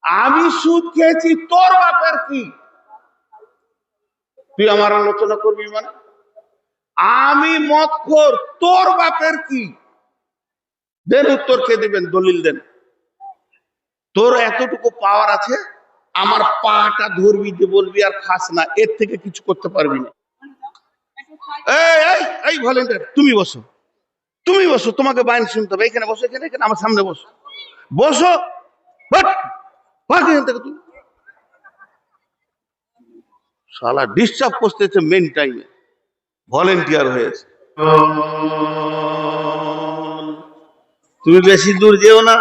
আমি সুদ খেয়েছি, তোর বাপের কি? তুই আমার আলোচনা করবি মানে? আমি মদখোর, তোর বাপের কি? দেন উত্তর কে দিবেন? দলিল দেন। তোর এতটুকু পাওয়ার আছে, আমার পাটা ধরবি, যে বলবি আর খাস না, এর থেকে কিছু করতে পারবি না। এই ভলেন্টিয়ার, তুমি বসো, তুমি বসো, তোমাকে বাইন শুনতে হবে। এখানে বসো, এখানে এখানে আমার সামনে বসো, বসো। তুমি শালা ডিস্টার্ব করতেছে মেন টাইমে, ভলেন্টিয়ার হয়েছে। তুমি বেশি দূর যেও না।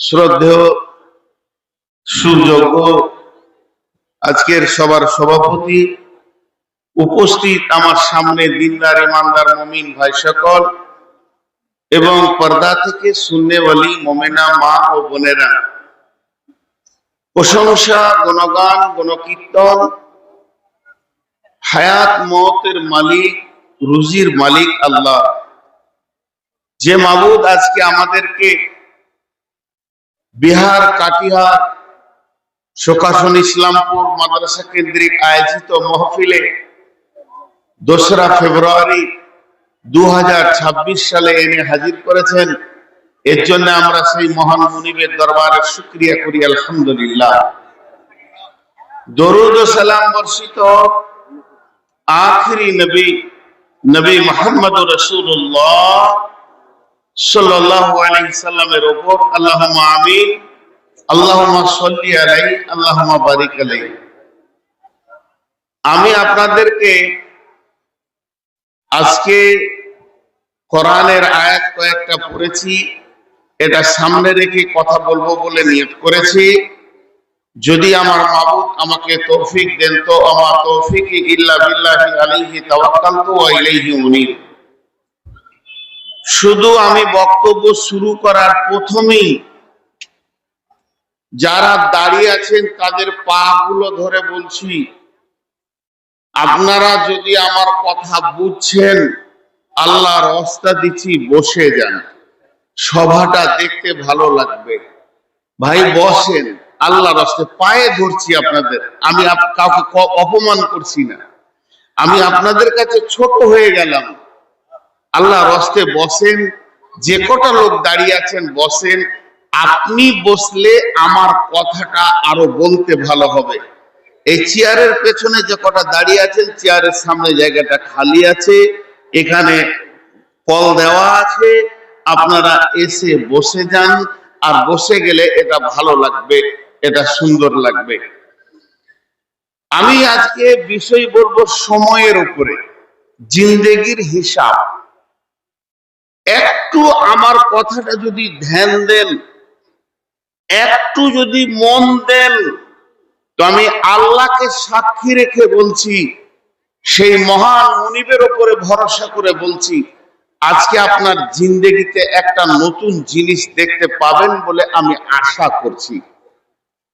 শ্রদ্ধেয় সুযোগ্য আজকের সবার সভাপতি, উপস্থিত আমার সামনে দিনদার ইমানদার মুমিন ভাই সকল, এবং পর্দা থেকে সুন্নেওয়ালি মুমিনা মা ও বোনেরা, প্রশংসা, গুণগান, গুণকীর্তন হায়াত মওতের মালিক, রুজির মালিক আল্লাহ, যে মাবুদ আজকে আমাদেরকে বিহার কাটিহার শোকাসন ইসলামপুর মাদ্রাসা কেন্দ্রিক আয়োজিত মহফিলে 2রা ফেব্রুয়ারি 2026 সালে এনে হাজির করেছেন। এর জন্য আমরা সেই মহান মুনিবের দরবারে শুকরিয়া করি, আলহামদুলিল্লাহ। দরুদ ও সালাম বর্ষিত আখিরি নবী মুহাম্মদুর রাসূলুল্লাহ সাল্লাল্লাহু আলাইহি সাল্লামের উপর আল্লাহুম্মা আমিন, আল্লাহুম্মা সাল্লি আলাইহি, আল্লাহুম্মা বারিক আলাইহি। আমি আপনাদেরকে আজকে কোরআনের আয়াত কয়েকটা পড়েছি, এটা সামনে রেখে কথা বলবো বলে নিয়ত করেছি। যদি আমার মাবুদ আমাকে তৌফিক দেন তো আমা তৌফিকি ইল্লা বিল্লাহি আলাইহি তাওয়াক্কালতু ওয়া ইলাইহি উনীব। শুধু আমি বক্তব্য শুরু করার প্রথমেই যারা দাঁড়িয়ে আছেন তাদের পা গুলো ধরে বলছি, আপনারা যদি আমার কথা বুঝছেন, আল্লাহর ওয়াস্তা দিচ্ছি বসে যান, সভাটা দেখতে ভালো লাগবে। ভাই বসেন, আল্লাহর ওয়াস্তে পায়ে ধরছি আপনাদের, আমি কাউকে অপমান করছি না, আমি আপনাদের কাছে ছোট হয়ে গেলাম। আল্লাহর ওয়াস্তে বসেন, যে কটা লোক দাঁড়িয়ে আছেন বসেন। আপনি বসলে আমার কথাটা আরো বলতে ভালো হবে। এই চেয়ারের পেছনে যে কটা দাঁড়িয়ে আছেন, চেয়ারের সামনে জায়গাটা খালি আছে, এখানে কল দেওয়া আছে, আপনারা এসে বসে যান। আর বসে গেলে এটা ভালো লাগবে, এটা সুন্দর লাগবে। আমি আজকে বিষয় বলবো সময়ের উপরে, জিন্দেগির হিসাব। একটু আমার কথাটা যদি ধ্যান দেন, একটু যদি মন দেন, তো আমি আল্লাহকে সাক্ষী রেখে বলছি, সেই মহান মুনিবের উপরে ভরসা করে বলছি, আজকে আপনার জিন্দেগিতে একটা নতুন জিনিস দেখতে পাবেন বলে আমি আশা করছি।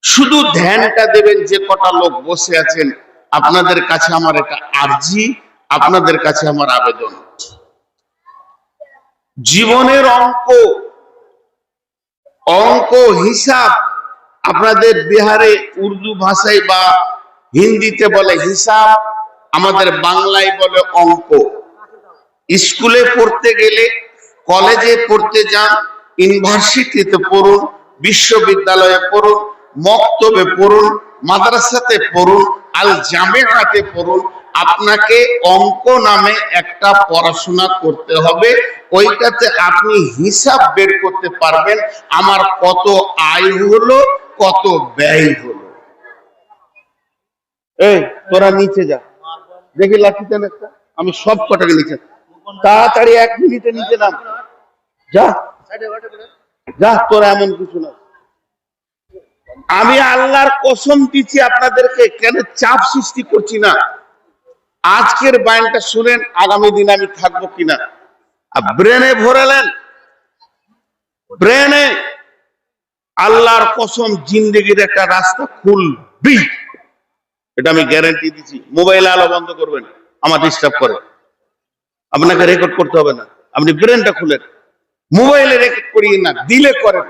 শুধু ধ্যানটা দেবেন। যে কটা লোক বসে আছেন, আপনাদের কাছে আমার এটা আরজি, আপনাদের কাছে আমার আবেদন। জীবনের অঙ্ক হিসাব, আপনাদের বিহারে উর্দু ভাষায় বা হিন্দিতে বলে হিসাব, আমাদের বাংলায় বলে অঙ্ক। স্কুলে পড়তে গেলে, কলেজে পড়তে যান, ইউনিভার্সিটিতে পড়ুন, বিশ্ববিদ্যালয়ে পড়ুন, মক্তবে পড়ুন, মাদ্রাসাতে পড়ুন, আল জামিয়াতে পড়ুন, আপনাকে অঙ্ক নামে একটা পড়াশোনা করতে হবে। ওইটাতে আপনি হিসাব বের করতে পারবেন, আমার কত আয় হলো, কত ব্যয় হলো। এই তোরা নিচে যা, দেখি লাঠিতেন একটা, আমি সব কটাকে নিচে, তাড়াতাড়ি 1 মিনিটে নিচে নাম, যা যা, তোরা এমন কিছু না। আমি আল্লাহর কসম দিচ্ছি আপনাদেরকে, কেন চাপ সৃষ্টি করছি না। আজকের বায়ানটা শুনেন, আগামী দিন আমি থাকবো কিনা ব্রেনে ভরেলেন, ব্রেনে। আল্লাহর কসম, জিন্দেগির একটা রাস্তা খুলবি, এটা আমি গ্যারান্টি দিচ্ছি। মোবাইল আলো বন্ধ করবেন, আমার ডিস্টার্ব করে। আপনাকে রেকর্ড করতে হবে না, আপনি ব্রেনটা খুলেন, মোবাইলে রেকর্ড করিয়ে না, দিলে করেন,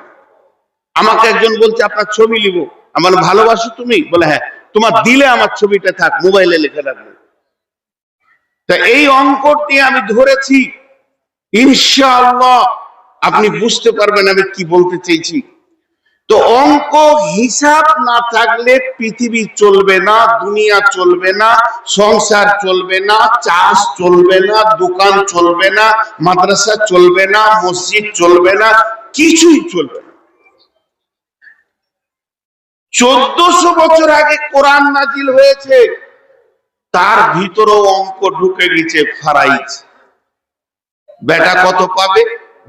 আমাকে একজন বলছে আপনার ছবি নিব, আমার ভালোবাসো তুমি, বলে হ্যাঁ, তোমার দিলে আমার ছবিটা থাক, মোবাইলে লিখে রাখবো। তা এই অঙ্কটি আমি ধরেছি, ইনশাআল্লাহ আপনি বুঝতে পারবেন আমি কি বলতে চেয়েছি। তো অঙ্ক হিসাব না থাকলে পৃথিবী চলবে না, দুনিয়া চলবে না, সংসার চলবে না, চাষ চলবে না, দোকান চলবে না, মাদ্রাসা চলবে না, মসজিদ চলবে না, কিছুই চলবে না। 1400 বছর আগে কোরআন নাজিল হয়েছে, তার ভিতরেও অঙ্ক ঢুকে গেছে, ফারাইজ। বেটা কত পাবে,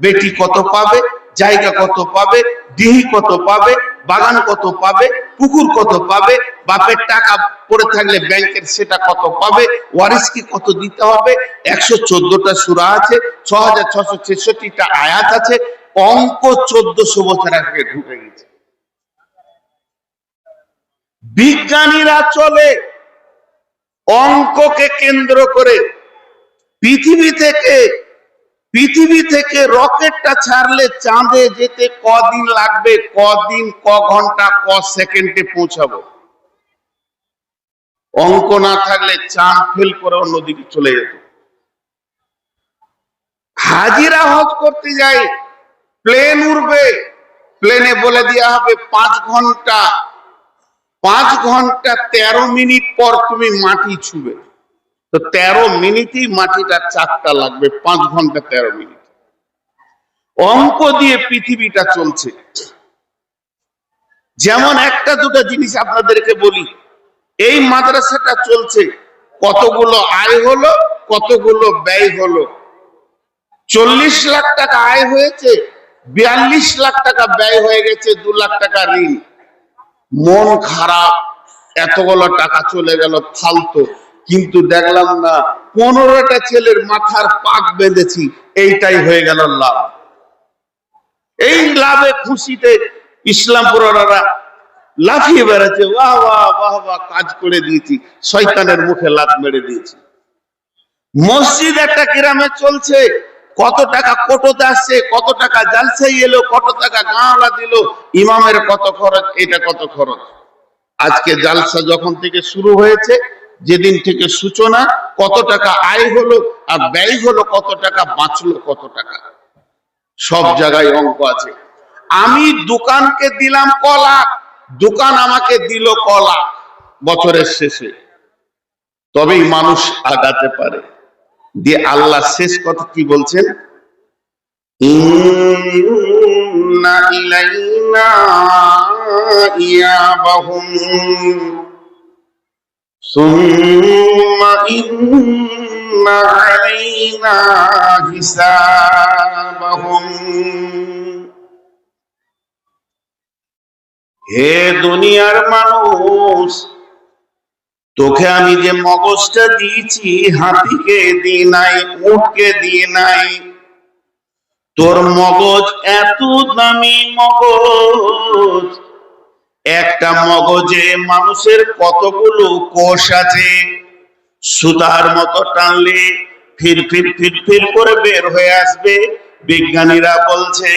বেটি কত পাবে, জায়গা কত পাবে, ডিহি কত পাবে, বাগান কত পাবে, পুকুর কত পাবে, বাপের টাকা পড়ে থাকলে ব্যাংকের সেটা কত পাবে, ওয়ারিসকে কত দিতে হবে, 114টা সূরা আছে, 6666টা আয়াত আছে। অঙ্ক 1400 বছর আগে ঢুকে গেছে। বিজ্ঞানীরা চলে অঙ্ককে কেন্দ্র করে। পৃথিবী থেকে রকেটটা ছাড়লে চাঁদে যেতে কদিন লাগবে, কদিন, ক ঘন্টা, ক সেকেন্ডে পৌঁছাবো। অঙ্ক না থাকলে চাঁদ ফেল করে অন্যদিকে চলে যেত। হাজিরা হজ করতে যাই, প্লেন উড়বে, প্লেনে বলে দেওয়া হবে 5 ঘন্টা, 5 ঘন্টা 13 মিনিট পর তুমি মাটি ছুবে। তো 13 মিনিটই মাটিটা চাকটা লাগবে, 5 ঘন্টা 13 মিনিট। অঙ্ক দিয়ে পৃথিবীটা চলছে। যেমন একটা দুটো জিনিস আপনাদেরকে বলি, এই মাদ্রাসাটা চলছে, কতগুলো আয় হলো, কতগুলো ব্যয় হলো। 40 লাখ টাকা আয় হয়েছে, 42 লাখ টাকা ব্যয় হয়ে গেছে, 2 লাখ টাকা ঋণ। মন খারাপ, এতগুলো টাকা চলে গেল ফালতু। কিন্তু দেখলাম না 15টা ছেলের মাথার পাক বেঁধেছি, এইটাই হয়ে গেল লাভ। এই লাভে খুশিতে ইসলামপুরারা লাফিয়ে বেড়াচ্ছে, বাহ বাহ বাহ বাহ, কাজ করে দিয়েছি, শয়তানের মুখে লাত মেরে দিয়েছি। মসজিদ একটা গ্রামে চলছে, কত টাকা কোটোতে আসছে, কত টাকা জালসাই এলো, কত টাকা গাঁওলা দিল, ইমামের কত খরচ, এটা কত খরচ। আজকে জালসা যখন থেকে শুরু হয়েছে, যেদিন থেকে সূচনা, কত টাকা আয় হলো আর ব্যয় হলো, কত টাকা বাঁচলো, কত টাকা, সব জায়গায় অঙ্ক আছে। আমি দোকানকে দিলাম কলা, দোকান আমাকে দিল কলা বছরের শেষে, তবেই মানুষ আগাতে পারে। দিয়ে আল্লাহ শেষ কথা কি বলছেন, ইন্না ইলাইনা ইয়াবাহুম সুম্মা ইন্না আলাইনা হিসাবাহুম। হে দুনিয়ার মানুষ, তোকে আমি যে মগজটা দিয়েছি, হাতিকে দিই নাই, উটকে দিই নাই। তোর মগজ এত দামি মগজ, একটা মগজে মানুষের কতগুলো কোষ আছে, সুতার মতো টানলে ফির ফির ফির ফির করে বের হয়ে আসবে। বিজ্ঞানীরা বলছে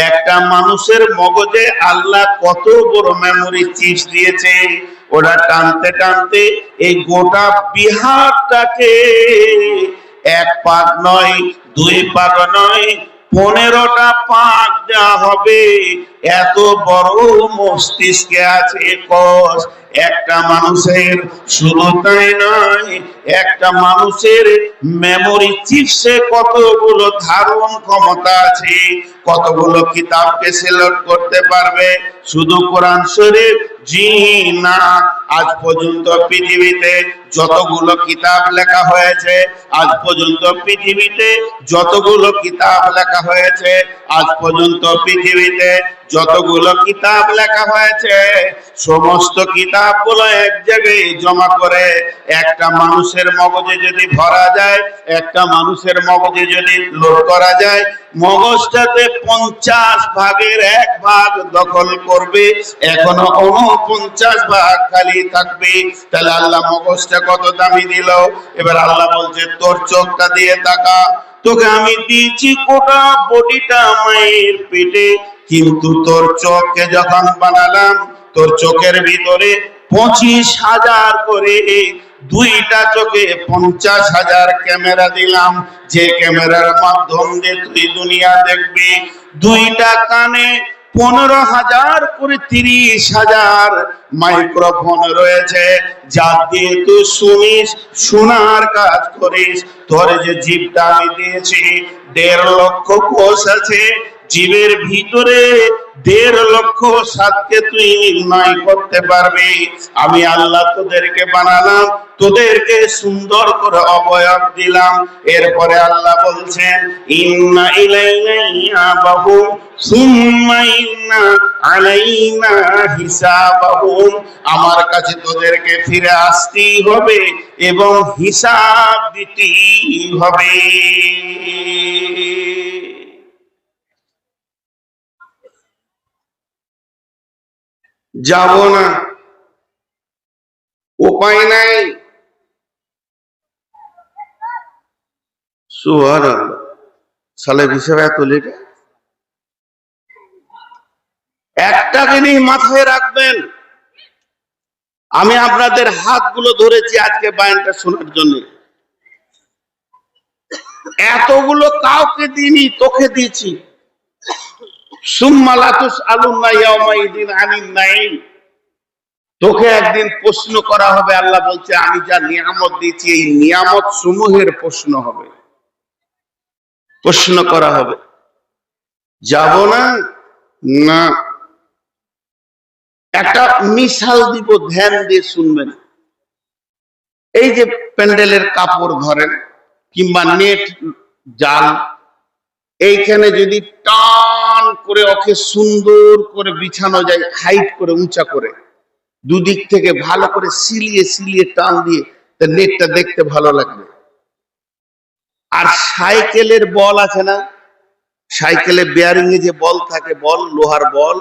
একটা মানুষের মগজে আল্লাহ কত বড় মেমোরি চিপস দিয়েছে, ওরা টানতে টানতে এই গোটা বিহারটাকে 1 পাক নয়, 2 পাক নয়, 15টা পাক দেওয়া হবে। এত বড় মস্তিষ্কে আছে কোষ একটা মানুষের। শুধু তাই নয়, একটা মানুষের মেমোরি চিপসে কতগুলো ধারণ ক্ষমতা আছে, কতগুলো কিতাবকে সিলেক্ট করতে পারবে। শুধু কোরআন শরীফ জি না, আজ পর্যন্ত পৃথিবীতে যতগুলো কিতাব লেখা হয়েছে, আজ পর্যন্ত পৃথিবীতে যতগুলো কিতাব লেখা হয়েছে, আজ পর্যন্ত পৃথিবীতে যতগুলো কিতাব লেখা হয়েছে, সমস্ত কিতাবগুলো এক জায়গায় জমা করে একটা মানুষের মগজে যদি ভরা যায়, একটা মানুষের মগজে যদি লোড করা যায়, মগজটাতে 50 ভাগের 1 ভাগ দখল করবে, এখনো 49 ভাগ খালি থাকবে। তাহলে আল্লাহ মগজটা কত দামি দিল। এবার আল্লাহ বলছে তোর চোখটা দিয়ে তাকা, তোকে আমি দিয়েছি গোটা বডিটা মায়ের পেটে, কিন্তু তোর চোখকে যখন বানালাম, তোর চোখের ভিতরে 25,000 করে, দুইটা চোখে 50,000 ক্যামেরা দিলাম, যে ক্যামেরার মাধ্যম দিয়ে তুই দুনিয়া দেখবি। দুইটা কানে 15,000 করে 30,000 মাইক্রোফোন রয়েছে, যা দিয়ে তুই শুনিস, শোনার কাজ করিস। তোর যে জিভটা আমি দিয়েছি, 1.5 লক্ষ কোষ আছে, জীবের ভিতরে 1.5 লক্ষ স্বাদকে তুই নির্ণয় করতে পারবি। আমি আল্লাহ তোদেরকে বানালাম, তোদেরকে সুন্দর করে অবয়ব দিলাম। এরপরে আল্লাহ বলছেন, ইন্না ইলাইনা ইয়াবাহুম সুম্মা ইন্না আলাইনা হিসাবাহুম। আমার কাছে তোদেরকে ফিরে আসতেই হবে এবং হিসাব দিতেই হবে। যাব না, উপায় নাই। সুবহানাল্লাহ, সালের হিসেবে এত লেট। একটা জিনিস মাথায় রাখবেন, আমি আপনাদের হাতগুলো ধরেছি আজকে বয়ানটা শোনার জন্য। এতগুলো কাউকে দিইনি, তোকে দিয়েছি। সুম্মা লা তুসআলুনা ইয়াওমাইদিন আনিন নাঈম। তোকে একদিন প্রশ্ন করা হবে। আল্লাহ বলছে, আমি যা নিয়ামত দিয়েছি এই নিয়ামত সমূহের প্রশ্ন হবে, প্রশ্ন করা হবে। যাব না, না। একটা মিশাল দিব, ধ্যান দিয়ে শুনবেন। এই যে প্যান্ডেলের কাপড় ধরেন কিংবা নেট জাল, এইখানে যদি টান করে ওকে সুন্দর করে বিছানো যায়, হাইট করে উঁচা করে, দুদিক থেকে ভালো করে সিলিয়ে সিলিয়ে টান দিয়ে, তা নেটটা দেখতে ভালো লাগবে। আর সাইকেলের বল আছে না, সাইকেলের বেয়ারিং এ যে বল থাকে, বল লোহার বল,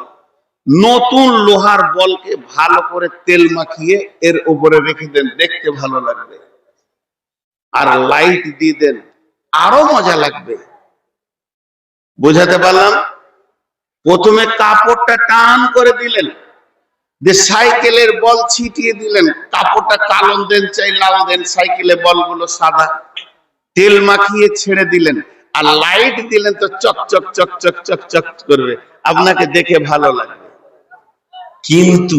নতুন লোহার বলকে ভালো করে তেল মাখিয়ে এর উপরে রেখে দেন, দেখতে ভালো লাগবে। আর লাইট দিয়ে দেন, আরো মজা লাগবে। বুঝাতে পারলাম? প্রথমে কাপড়টা টান করে দিলেন, যে সাইকেলের বল ছিটিয়ে দিলেন, কাপড়টা কালো দেন চাই লাল দেন, সাইকেলের বলগুলো সাদা, তেল মাখিয়ে ছেড়ে দিলেন, আর লাইট দিলেন তো চক চক চক চক চক চক করবে, আপনাকে দেখে ভালো লাগবে। কিন্তু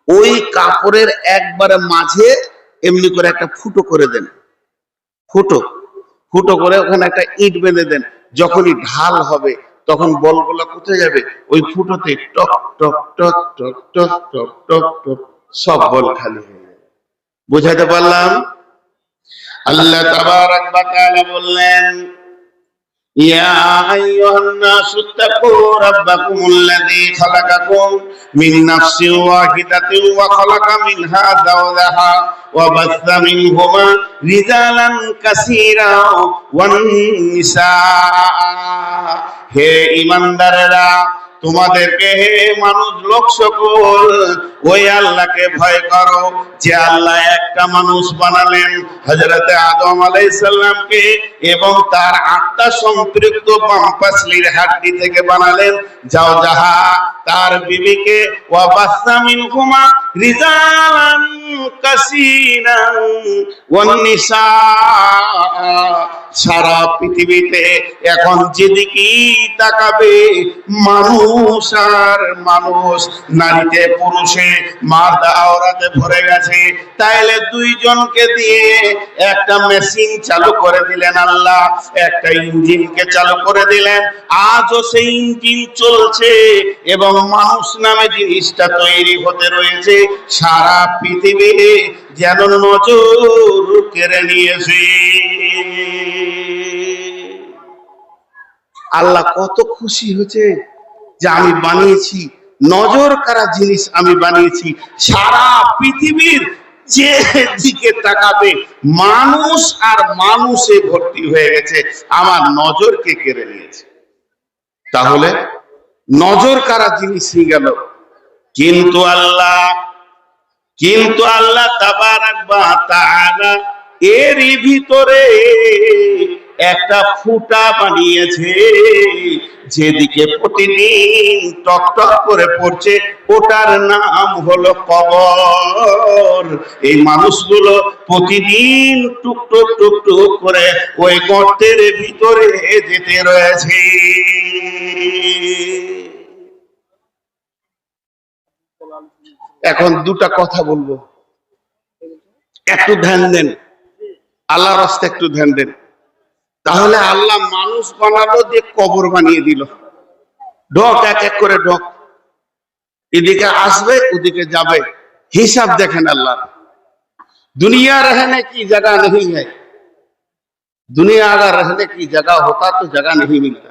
ওই কাপড়ের একবারে মাঝে এমনি করে একটা ফুটো করে দেন, ফুটো ফুটো করে ওখানে একটা ইট বেঁধে দেন। যখনই ঢাল হবে তখন বলগুলো কোথায় যাবে? ওই ফুটোতে টক টক টক টক টক টক টক টক, সব বল খালি হয়ে যাবে। বুঝাতে পারলাম? আল্লাহ তাবারাক ওয়া তাআলা বললেন, ইয়া আইয়ুহান নাসু তাকু রাব্বাকুমুল্লাযী খালাকাকুম মিন নাফসিন ওয়াহিদাতিন ওয়া খালাকা মিনহা যাওজাহা ওয়া বাসসা মিনহুমা রিজালান কাসীরা ওয়ান নিসা। হে ঈমানদারেরা, তোমাদেরকে, হে মানুষ লোক সকল, ওই আল্লাহকে ভয় করো যে আল্লাহ একটা মানুষ বানালেন, হযরতে আদম আলাইহিস সালামকে, এবং তার আত্মা সম্পৃক্ত বামপাসলির হাড্ডি থেকে বানালেন জাওজাহা, তার বিবিকে, ওয়া বাসসা মিনহুমা রিজালান কাসীরান ওয়ান নিসা। সারা পৃথিবীতে এখন যেদিকেই তাকাবে মানুষ আর মানুষ, নারীতে পুরুষে মাদা আওরাতে ভরে গেছে। তাইলে দুইজনকে দিয়ে একটা মেশিন চালু করে দিলেন আল্লাহ, একটা ইঞ্জিনকে চালু করে দিলেন। আজও সেই ইঞ্জিন চলছে এবং মানুষ নামে জিনিসটা তৈরি হতে রয়েছে। সারা পৃথিবী যেন নজর কেড়ে নিয়েছে। আল্লাহ কত খুশি হয়েছে যে আমি বানিয়েছি, নজর কাড়া জিনিস আমি বানিয়েছি। সারা পৃথিবীর যে দিকে তাকাবে মানুষ আর মানুষে ভর্তি হয়ে গেছে, আমার নজরকে কেড়ে নিয়েছে। তাহলে নজর কাড়া জিনিসই গেল। কিন্তু আল্লাহ তাবারাক ওয়া তাআলা এরই ভিতরে একটা ফুটা বানিয়েছে, যেদিকে প্রতিদিন টক টক করে পড়ছে, ওটার নাম হলো কবর। এই মানুষগুলো প্রতিদিন টুকটুক টুকটুক করে ওই গর্তের ভিতরে যেতে রয়েছে। এখন দুটা কথা বলবো, একটু ধ্যান দেন, আল্লাহর রাস্তায় একটু ধ্যান দেন। তাহলে আল্লাহ মানুষ বানালো, দিয়ে কবর বানিয়ে দিল। ঢোক, এক এক করে ঢোক, এদিকে আসবে ওদিকে যাবে, হিসাব দেখেন আল্লাহ। दुनिया रहने की जगह नहीं है, दुनिया अगर रहने की जगह होता तो जगह नहीं मिलता।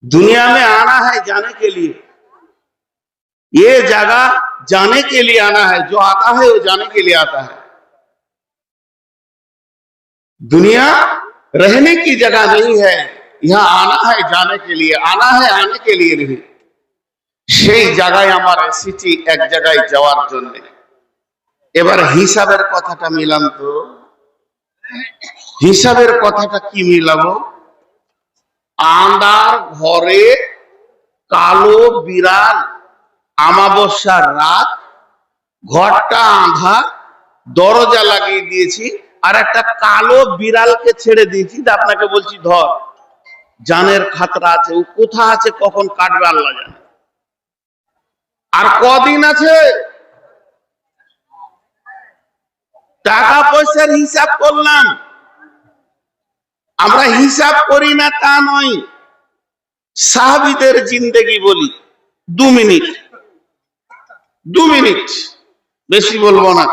दुनिया में आना है जाने के लिए, ये जगह जाने के लिए आना है, जो आता है वो जाने के लिए आता है। दुनिया रहने की जगह नहीं है, यहाँ आना है जाने के लिए, आना है आने के लिए नहीं। সেই জায়গায় আমার এসেছি এক জায়গায় যাওয়ার জন্য। এবার হিসাবের কথাটা মিলাম তো, হিসাবের কথাটা কি মিলাবো? আন্ধার ঘরে কালো বিড়াল, আমাবস্যার রাত, ঘরটা আঁধার, দরজা লাগিয়ে দিয়েছি, আর একটা কালো বিড়ালকে ছেড়ে দিয়েছি, আপনাকে বলছি ধর, জানের খাতরা আছে, ও কোথা আছে কখন কাটবে আল্লাহ জানে। আর কদিন আছে? টাকা পয়সার হিসাব করলাম, আমরা হিসাব করি না তা নয়। সাহাবীদের জিন্দেগি বলি, 2 মিনিট, 2 মিনিট, বেশি বলবো না।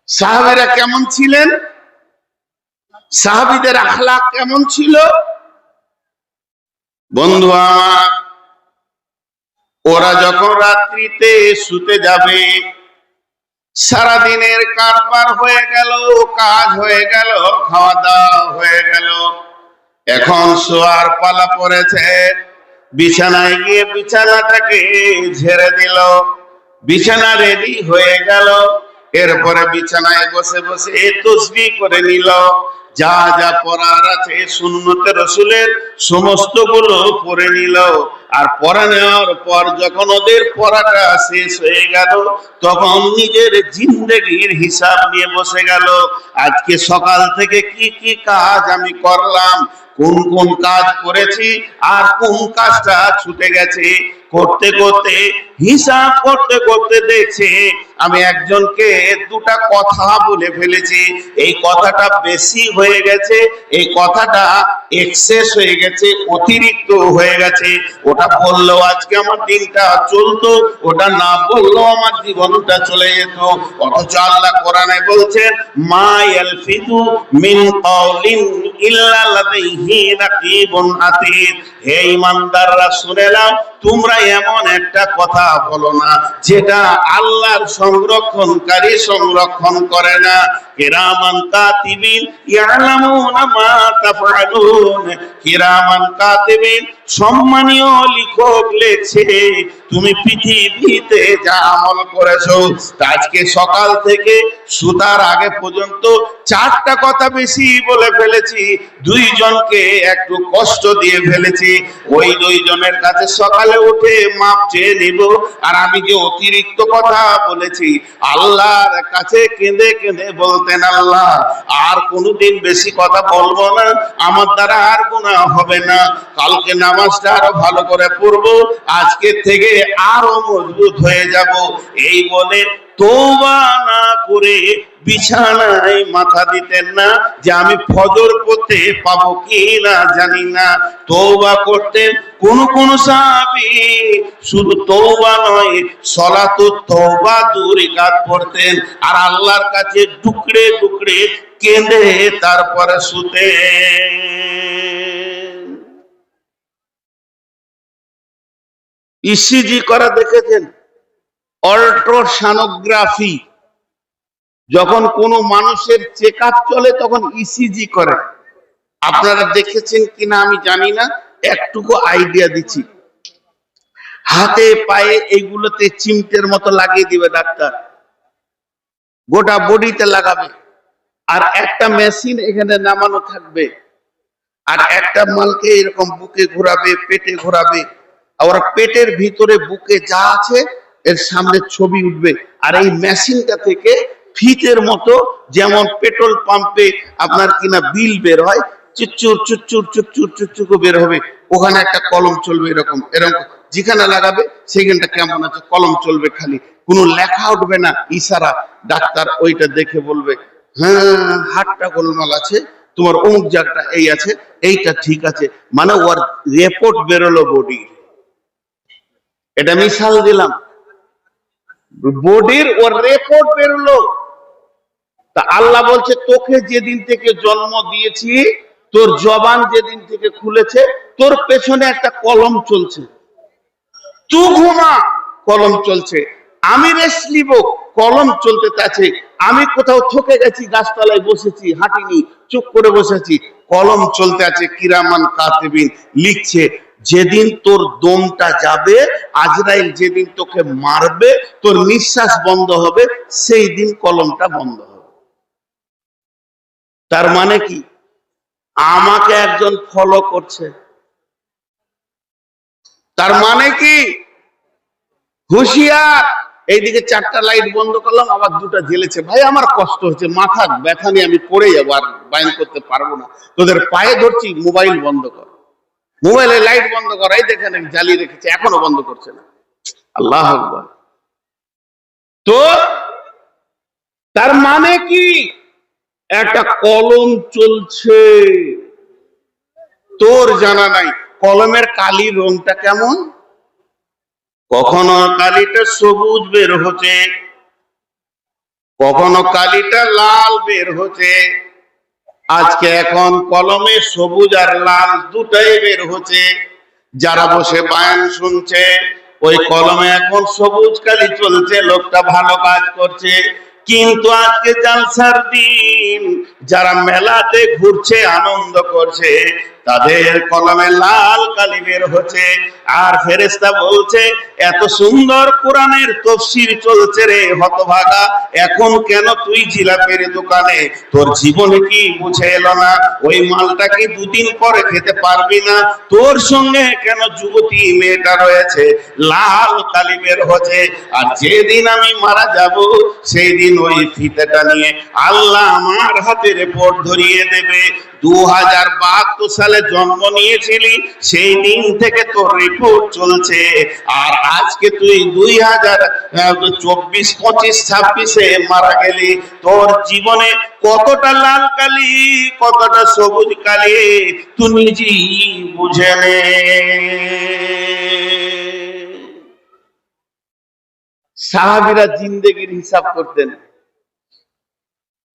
সাহাবীরা কেমন ছিলেন, সাহাবীদের আখলাক কেমন ছিল? বন্ধু আমার, ওরা যখন রাত্রিতে শুতে যাবে, সারা দিনের কারবার হয়ে গেল, কাজ হয়ে গেল, খাওয়া দাওয়া হয়ে গেল, এখন শোয়ার পালা পড়েছে। বিছানায় গিয়ে বিছানাটাকে ঝেড়ে দিল, বিছানা রেডি হয়ে গেল। এরপরে বিছানায় বসে বসে তাসবিহ করে নিল, যা যা পড়ার আছে সুন্নতে রাসূলের সমস্ত গুলো পড়ে নিল। আর পড়া নেওয়ার পর যখন ওদের পড়াটা শেষ হয়ে গেল, তখন নিজের জিন্দেগির হিসাব নিয়ে বসে গেল। আজকে সকাল থেকে কি কি কাজ আমি করলাম, কোন কোন কাজ করেছি, আর কোন কাজটা ছুটে গেছে। করতে করতে হিসাব করতে করতে দেখছে আমি একজনকে দুটা কথা বলে ফেলেছি, এই কথাটা বেশি হয়ে গেছে, এই কথাটা এক্সেস হয়ে গেছে, অতিরিক্ত হয়ে গেছে। ওটা বললেও আজকে আমার দিনটা চলতো, ওটা না বললেও আমার জীবনটা চলে যেত। অথচ আল্লাহ কোরআনে বলছেন, মা ইয়ালফিযু মিন কাওলিন ইল্লা লাদাইহি রাকীবুন আতীদ। হে ঈমানদাররা শুনে নাও, তোমরা এমন একটা কথা বলো না যেটা আল্লাহর সংরক্ষণকারী সংরক্ষণ করে না। কিরামান কাতিবিন ইয়ালামুনা মা তাফআলুন। কিরামান কাতিবিন, সম্মানীয় লেখক লিখছে তুমি পৃথিবীতে যা আমল করেছো। আজকে সকাল থেকে সুতার আগে পর্যন্ত 4টা কথা বেশি বলে ফেলেছি, 2 জনকে একটু কষ্ট দিয়ে ফেলেছি। ওই 2 জনের কাছে সকালে উঠে মাপ চেয়ে নিব। আর আমি যে অতিরিক্ত কথা বলেছি, আল্লাহর কাছে কেঁদে কেঁদে বলতেন, আল্লাহ আর কোনোদিন বেশি কথা বলবো না, আমার দ্বারা আর গুনাহ হবে না, কালকে নামাজটা আরো ভালো করে পড়বো, আজকে থেকে আরো মজবুত হয়ে যাব। এই বলে তওবা না করে বিছানায় মাথা দিতেন না যে আমি ফজর পড়তে পাবো কি না জানি না। তওবা করতেন। কোন কোন সাহাবী শুধু তওবা নয়, সালাতুত তওবা 2 রাকাত পড়তেন, আর আল্লাহর কাছে টুকরে টুকরে কেঁদে তারপরে শুতেন। ইসিজি করা দেখেছেন? আল্ট্রাসনোগ্রাফি, যখন কোনো মানুষের চেকআপ চলে তখন ইসিজি করে। আপনারা দেখেছেন কিনা আমি জানি না, একটুকু আইডিয়া দিচ্ছি। হাতে পায়ে এইগুলোতে চিমটের মতো লাগিয়ে দিবে ডাক্তার, গোটা বডিতে লাগাবে, আর একটা মেশিন এখানে নামানো থাকবে, আর একটা মালকে এরকম বুকে ঘোরাবে, পেটে ঘোরাবে, আর পেটের ভিতরে বুকে যা আছে এর সামনে ছবি উঠবে। আর এই মেশিনটা থেকে ফিতের মতো, যেমন পেট্রোল পাম্পে আপনার কিনা বিল বের হয়, চুচ্চুর চুচ্চুর চুচ্চুর চুচ্চুর বের হবে, ওখানে একটা কলম চলবে, এরকম এরকম যেখানে লাগাবে সেখানটা কেমন আছে কলম চলবে, খালি কোনো লেখা উঠবে না, ইশারা। ডাক্তার ওইটা দেখে বলবে, হ্যাঁ হাতটা গোলমাল আছে, তোমার অমুক জায়গাটা এই আছে, এইটা ঠিক আছে, মানে ওর রিপোর্ট বেরোলো বডির। এটা মিশাল দিলাম, বডির ওর রিপোর্ট বেরোলো। তা আল্লাহ বলছে, তোকে যেদিন থেকে জন্ম দিয়েছি, তোর জবান যেদিন থেকে খুলেছে, তোর পেছনে একটা কলম চলছে। তুই ঘুমা, কলম চলছে। আমি রেস্ট নিব, কলম চলতে আছে। আমি কোথাও থকে গেছি, গাছতলায় বসেছি, হাঁটিনি, চুপ করে বসেছি, কলম চলতে আছে। কিরামান কাতিবিন লিখছে। যেদিন তোর দমটা যাবে, আজরাইল যেদিন তোকে মারবে, তোর নিঃশ্বাস বন্ধ হবে, সেই দিন কলমটা বন্ধ হবে। তার মানে কি? আমাকে একজন ফলো করছে। তার মানে কি? হুঁশিয়ার। এইদিকে 4টা লাইট বন্ধ করলাম, আবার 2টা জ্বেলেছে। ভাই আমার কষ্ট হচ্ছে, মাথা ব্যথা নিয়ে আমি পড়ে যাবো, আর বাইন করতে পারবো না। তোদের পায়ে ধরছি, মোবাইল বন্ধ কর, মোবাইলে লাইট বন্ধ কর। এই দেখেন জ্বালিয়ে রেখেছে, এখনো বন্ধ করছে না। আল্লাহ আকবার। তো তার মানে কি? একটা কলম চলছে, তোর জানা নাই কলমের কালির রংটা কেমন। কখনো কালিটা সবুজ বের হচ্ছে, কখনো কালিটা লাল বের হচ্ছে। আজকে এখন কলমে সবুজ আর লাল দুটাই বের হচ্ছে। যারা বসে বায়ান শুনছে, ওই কলমে এখন সবুজ কালি চলছে, লোকটা ভালো কাজ করছে। কিন্তু আজকে জালসার দিন, যারা মেলাতে ঘুরছে, আনন্দ করছে, তাদের কলমে লাল কালি বের হচ্ছে। আর ফেরেশতা বলছে, এত সুন্দর কোরআনের তাফসীর চলছে রে হতভাগা, এখন কেন তুই জিলাপির দোকানে? তোর জীবনে কি বুঝে এলো না? ওই মালটা কি 2 দিন পরে খেতে পারবি না? তোর সঙ্গে কেন যুবতী মেয়েটা রয়েছে, লাল কালি বের হচ্ছে। আর যেদিন আমি মারা যাব, সেই দিন ওই ফিতেটা নিয়ে আল্লাহ আমার হাতে রিপোর্ট ধরিয়ে দেবে। 2072 সালে জন্ম নিয়েছিলি, সেই দিন থেকে তোর রিপোর্ট চলছে। আর আজকে তুই 2024, 25, 26-এ মারা গেলি। তোর জীবনে কতটা লাল কালি, কতটা সবুজ কালি, তুই নিজেই বুঝে নে। সাহাবীরা জিন্দেগির হিসাব করতেন।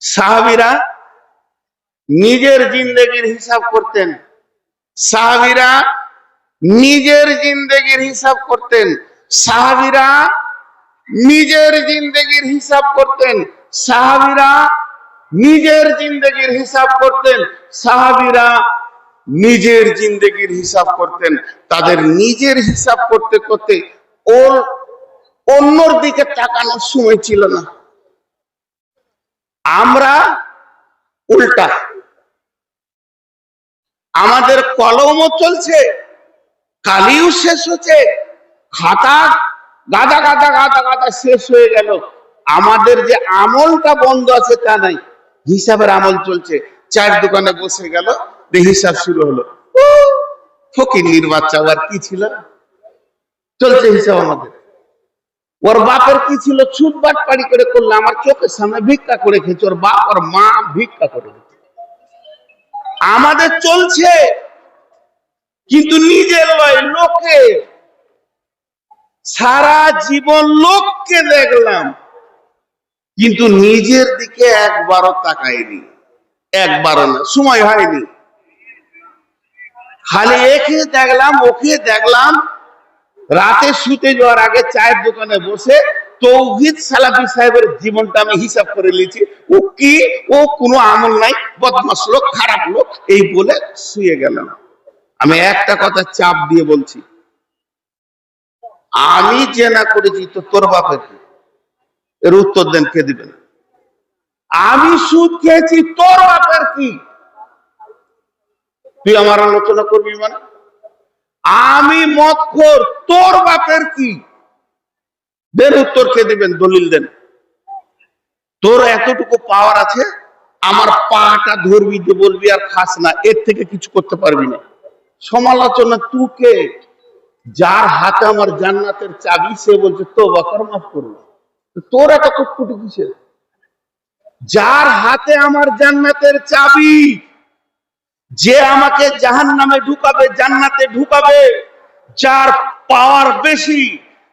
সাহাবীরা নিজের জিন্দেগির হিসাব করতেন। সাহাবীরা নিজের জিন্দেগির হিসাব করতেন। সাহাবীরা নিজের জিন্দেগির হিসাব করতেন। সাহাবীরা নিজের জিন্দেগির হিসাব করতেন। সাহাবীরা নিজের জিন্দেগির হিসাব করতেন। তাদের নিজের হিসাব করতে করতে ওর অন্যর দিকে তাকানোর সময় ছিল না। আমরা উল্টা, আমাদের কলমও চলছে, কালিও শেষ হচ্ছে, খাতা গাদা গাদা গাদা গাদা শেষ হয়ে গেল। আমাদের যে আমলটা বন্ধ আছে তা নাই, হিসাবের আমল চলছে। চায়ের দোকানে বসে গেল, হিসাব শুরু হলো। ফকিন্নির বাচ্চা, ওর কি ছিল, চলছে হিসাব আমাদের। ওর বাপের কি ছিল, ছুটবাট পাড়ি করে করলে, আমার চোখের সামনে ভিক্ষা করে খেয়েছে, ওর বাপ ওর মা ভিক্ষা করে খেয়েছে। আমাদের চলছে, কিন্তু নিজের লয়, লোকে। সারা জীবন লোককে দেখলাম, কিন্তু নিজের দিকে একবারও তাকাইনি, একবারও না, সময় হয়নি। খালি একে দেখলাম, ওকে দেখলাম। রাতে শুতে যাওয়ার আগে চায়ের দোকানে বসে তৌহিদ সালাফি সাহেবের জীবনটা আমি হিসাব করে নিয়েছি। ও কি, ও কোনো আমল নাই, বদমাশ লোক, খারাপ লোক, এই বলে শুয়ে গেলাম। আমি একটা কথা চাপ দিয়ে বলছি, আমি জেনা করেছি তো তোর বাপের কি? এর উত্তর দেন, কে দিবেন? আমি সুদ খেয়েছি, তোর বাপের কি? তুই আমার আলোচনা করবি মানে? আমি মদখোর, তোর বাপের কি? দেন উত্তর কে দিবেন? দলিল দেন। তোর এতটুকু পাওয়ার আছে, আমার পাটা ধরবি, বলবি আর খাস না, এর থেকে কিছু করতে পারবি না। সমালোচনা তুকে, যার হাতে আমার জান্নাতের চাবি, সে বলছে তওবা কর, মাফ করবো। তোর এত কুটকুটি কিসের? যার হাতে আমার জান্নাতের চাবি, যে আমাকে জাহান্নামে ঢুকাবে, জান্নাতে ঢুকাবে, যার পাওয়ার বেশি,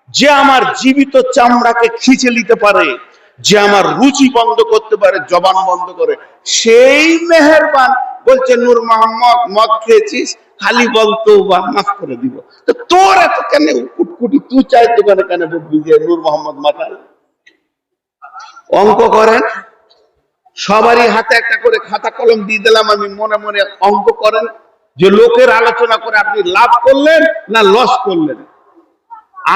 যে আমার জীবিত চামড়াকে খিঁচে নিতে পারে, যে আমার রুচি বন্ধ করতে পারে, জবান বন্ধ করে, সেই মেহেরবান বলছে নূর মোহাম্মদ মদ খেয়েছিস, খালি বল তওবা, মাফ করে দিব। তো তোর এত কেন কুটকুটি? তুই চাই দোকানে কেন বলবি যে নূর মোহাম্মদ মাতাল? অঙ্ক করেন, সবারই হাতে একটা করে খাতা কলম দিয়ে দিলাম আমি, মনে মনে অঙ্ক করেন যে লোকের আলোচনা করে আপনি লাভ করলেন না লস করলেন।